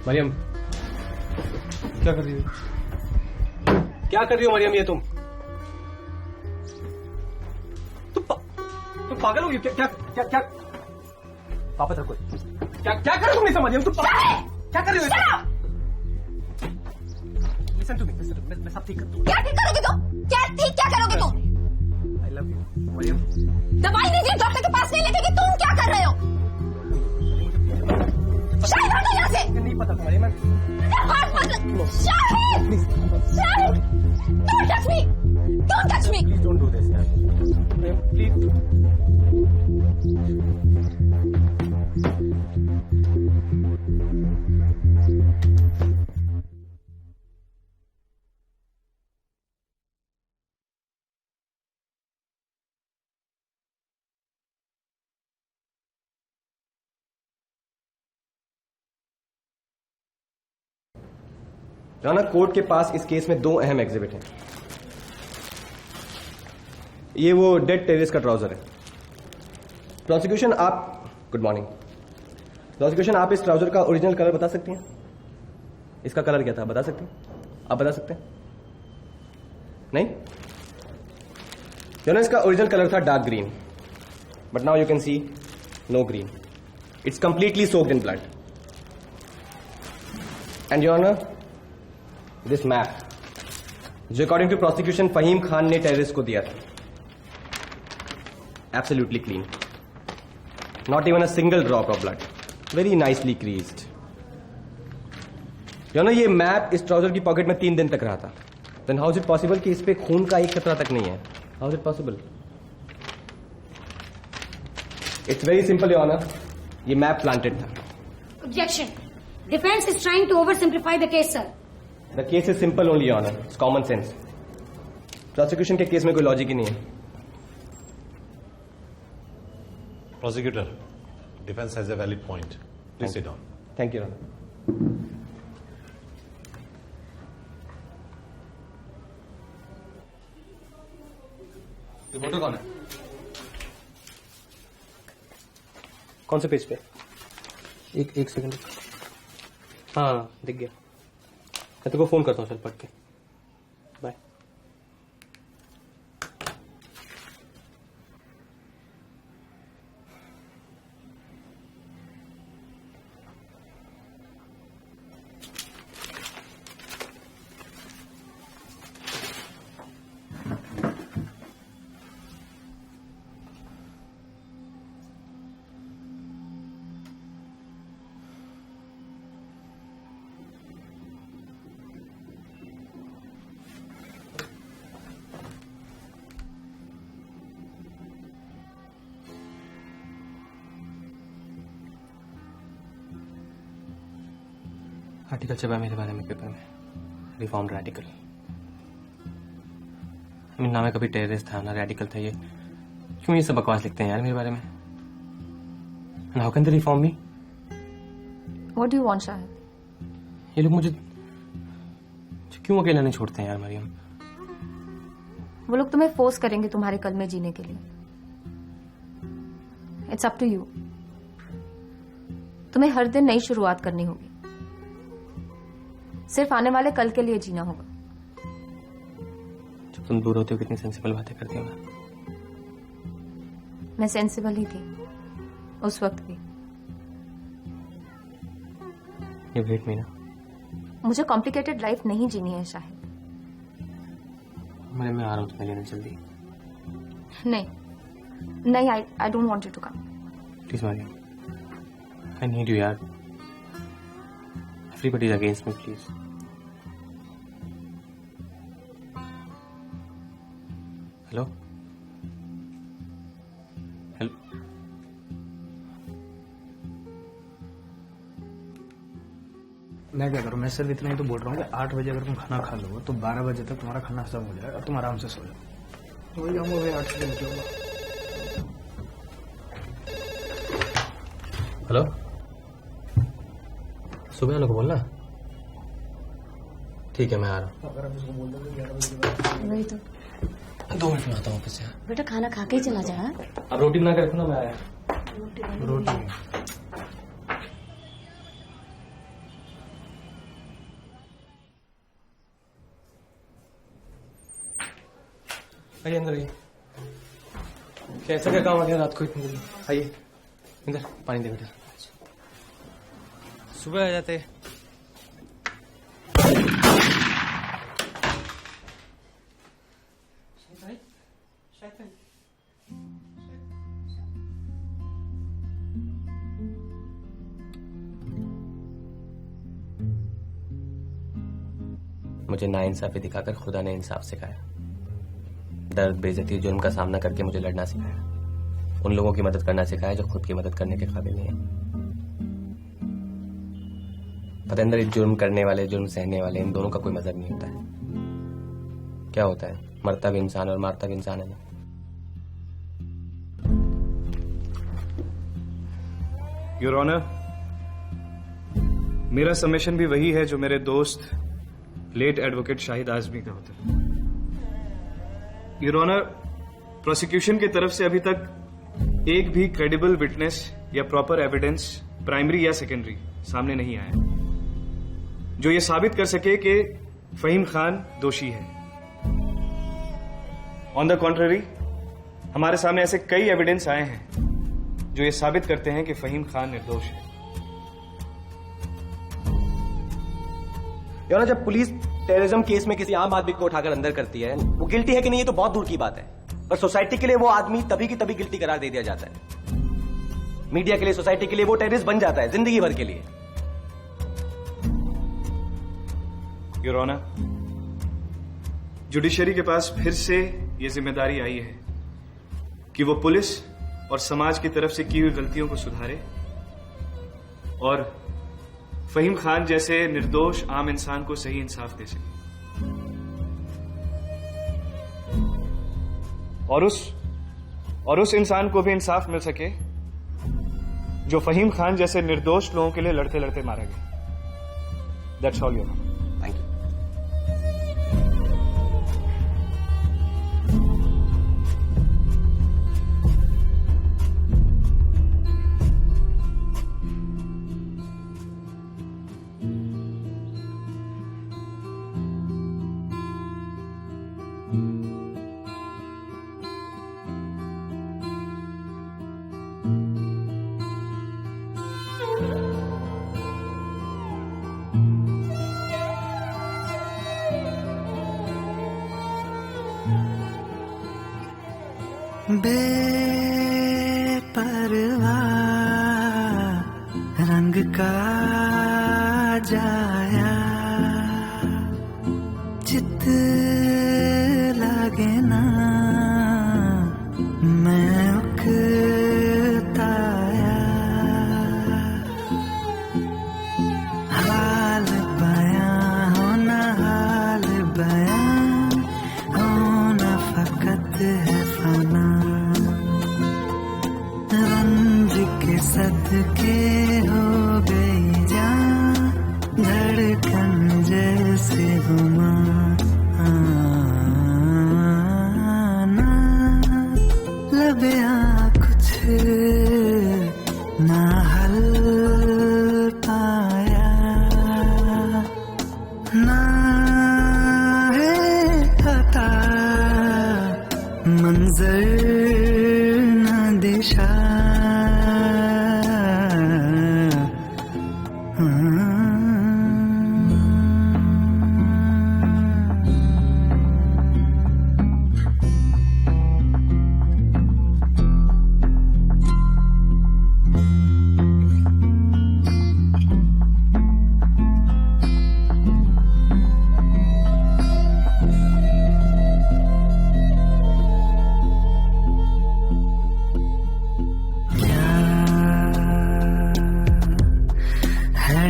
मरियम, क्या कर रही हो? क्या कर रही हो मरियम? ये तुम पागल हो गई क्या? क्या क्या क्या? वापस रखो। क्या क्या कर रही हो? नहीं समझ तुम क्या कर रही हो? Listen to me. मैं सब ठीक कर दूंगा।
क्या ठीक करोगे तुम? क्या करोगे तुम?
I love you. मरियम।
दवाई लीजिए, डॉक्टर के पास नहीं लेके गए, तुम क्या कर रहे हो? शाहिद हटो यहाँ से।
नहीं पता तुम्हारी मैं।
Shahid! Shahid! Don't touch me! Don't touch me!
Please don't do this, यार। Please. राना, कोर्ट के पास इस केस में 2 अहम एग्जिबिट हैं। ये वो डेड टेररिस्ट का ट्राउजर है। Prosecution good morning. प्रोसिक्यूशन, आप इस ट्राउजर का ओरिजिनल कलर बता सकती हैं? इसका कलर क्या था, बता सकते हैं? आप बता सकते हैं? नहीं? इसका ओरिजिनल कलर था dark green, but now you can see no green. It's completely soaked in blood. And your honour, this map जो according to prosecution Faheem Khan ने टेररिस्ट को दिया था, absolutely clean, not even a single drop of blood, very nicely creased. ये map इस trouser की pocket में 3 दिन तक रहा था। Then how is it possible कि इस पे खून का एक कतरा तक नहीं है? How is it possible? It's very simple your honour, ये मैप प्लांटेड था।
Objection. Defense is trying to oversimplify the case, sir.
The case is simple only, Your Honor. It's common sense. Prosecution के case में कोई logic ही नहीं है।
Prosecutor, defense has a valid point. Please sit down.
Thank you, Your Honor. Reporter कौन है? कौन से page पे? एक सेकंड। हाँ, दिख गया। मैं तेरे को फोन करता हूँ, चल पढ़ के। बाय। आर्टिकल छपा मेरे बारे में पेपर में, रिफॉर्म्ड रेडिकल। ना मैं कभी टेररिस्ट था ना रेडिकल था। ये क्यों ये सब बकवास लिखते हैं यार मेरे बारे में? How can they reform me?
What do you want Shahid?
ये लोग मुझे क्यों अकेला नहीं छोड़ते हैं यार मरियम?
वो लोग तुम्हें फोर्स करेंगे तुम्हारे कल में जीने के लिए। It's up to you. तुम्हें हर दिन नई शुरुआत करनी होगी, सिर्फ आने वाले कल के लिए जीना होगा।
जब तुम दूर होते हो कितनी सेंसिबल बातें करती हो ना।
मैं सेंसिबल ही थी उस वक्त भी।
ये वेट मी ना।
मुझे कॉम्प्लिकेटेड लाइफ नहीं जीनी है शाहिद।
मैं आ रहा हूँ तुम्हें लेने जल्दी।
नहीं, I don't want you to come.
Please Maryam, I need you यार। Everybody is against me, please. Hello? Hello?
मैं क्या करूं? मैं सिर्फ इतना ही तो बोल रहा हूँ कि 8 बजे अगर तुम खाना खा लो तो 12 बजे तक तुम्हारा खाना खत्म हो जाएगा और तुम आराम से सो जाओ। वही हम 8 बजे निकलूंगा।
हेलो, सुबह आने को बोलना। ठीक है, मैं आ रहा हूँ।
अगर आप इसको बोल दोगे 11 बजे के बाद।
वही तो
2 मिनट में आता हूँ वापस।
बेटा खाना खा के ही चला जा।
अब रोटी बना के रखो ना, मैं आया।
रोटी
आइए अंदर आइए। कैसा क्या काम आ गया रात को इतनी जल्दी? आइए अंदर, पानी दे बेटा। सुबह आ जाते।
मुझे नाइंसाफी दिखाकर खुदा ने इंसाफ सिखाया। दर्द, बेइज्जती, जुर्म का सामना करके मुझे लड़ना सिखाया। उन लोगों की मदद करना सिखाया जो खुद की मदद करने के काबिल नहीं है। फतेंद्र, इस जुर्म करने वाले, जुर्म सहने वाले, इन दोनों का कोई मजहब नहीं होता है। क्या होता है? मरता भी इंसान और मारता भी इंसान है ना।
योर ऑनर, मेरा सबमिशन भी वही है जो मेरे दोस्त लेट एडवोकेट शाहिद आजमी का होता है। योर ऑनर, प्रोसिक्यूशन की तरफ से अभी तक एक भी क्रेडिबल विटनेस या प्रॉपर एविडेंस, प्राइमरी या सेकेंडरी, सामने नहीं आया जो ये साबित कर सके कि फहीम खान दोषी है। ऑन द कॉन्ट्ररी, हमारे सामने ऐसे कई एविडेंस आए हैं जो ये साबित करते हैं कि फहीम खान निर्दोष है।
यार, जब पुलिस टेररिज्म केस में किसी आम आदमी को उठाकर अंदर करती है, वो गिल्टी है कि नहीं ये तो बहुत दूर की बात है, पर सोसाइटी के लिए वो आदमी तभी की तभी गिल्टी करार दे दिया जाता है। मीडिया के लिए, सोसाइटी के लिए वो टेररिस्ट बन जाता है जिंदगी भर के लिए।
योर ऑनर, जुडिशरी के पास फिर से ये जिम्मेदारी आई है कि वो पुलिस और समाज की तरफ से की हुई गलतियों को सुधारे और फहीम खान जैसे निर्दोष आम इंसान को सही इंसाफ दे सके और उस इंसान को भी इंसाफ मिल सके जो फहीम खान जैसे निर्दोष लोगों के लिए लड़ते लड़ते मारा गया। That's all your honour.
Thank you.
बेपरवाह रंग का जाया चित लागे ना मैं उकताया हाल बयां होना हाल बयां होना फकत है फना रंज के सदके हो गई जान धड़कन जैसे हुमा आना लबे कुछ ना हल पाया ना है पता मंजर ना दिशा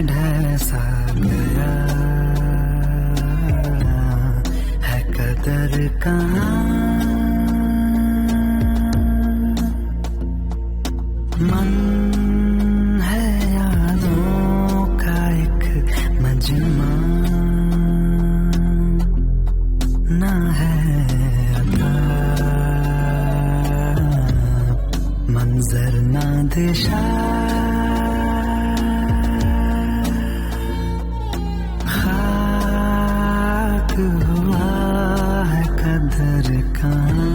ढसा गया है कदर कहाँ मन है यादों का एक मजमा ना है अता मंजर ना दिशा हुआ है कदर कहाँ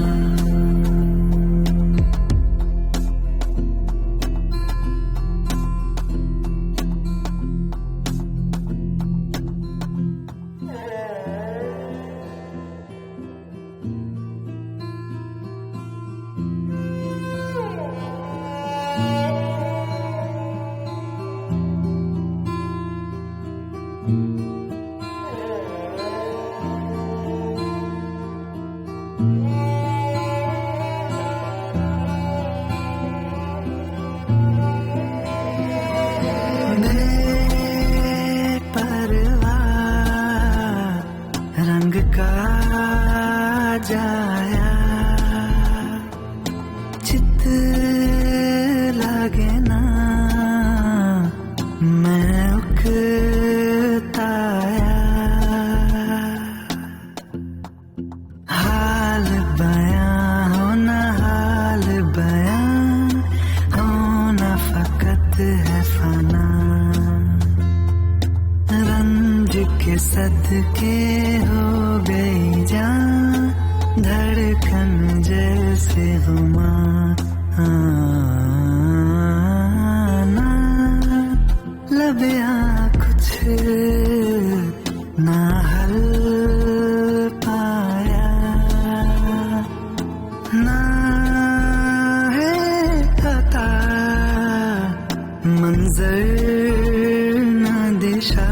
का जाया चित लगे ना मैं उकताया हाल बयां होना हाल बयां होना फकत है फना रंज के सदके हो गई जान धड़कन जैसे हुमा ना लबिया कुछ ना हल पाया ना है पता मंजर ना दिशा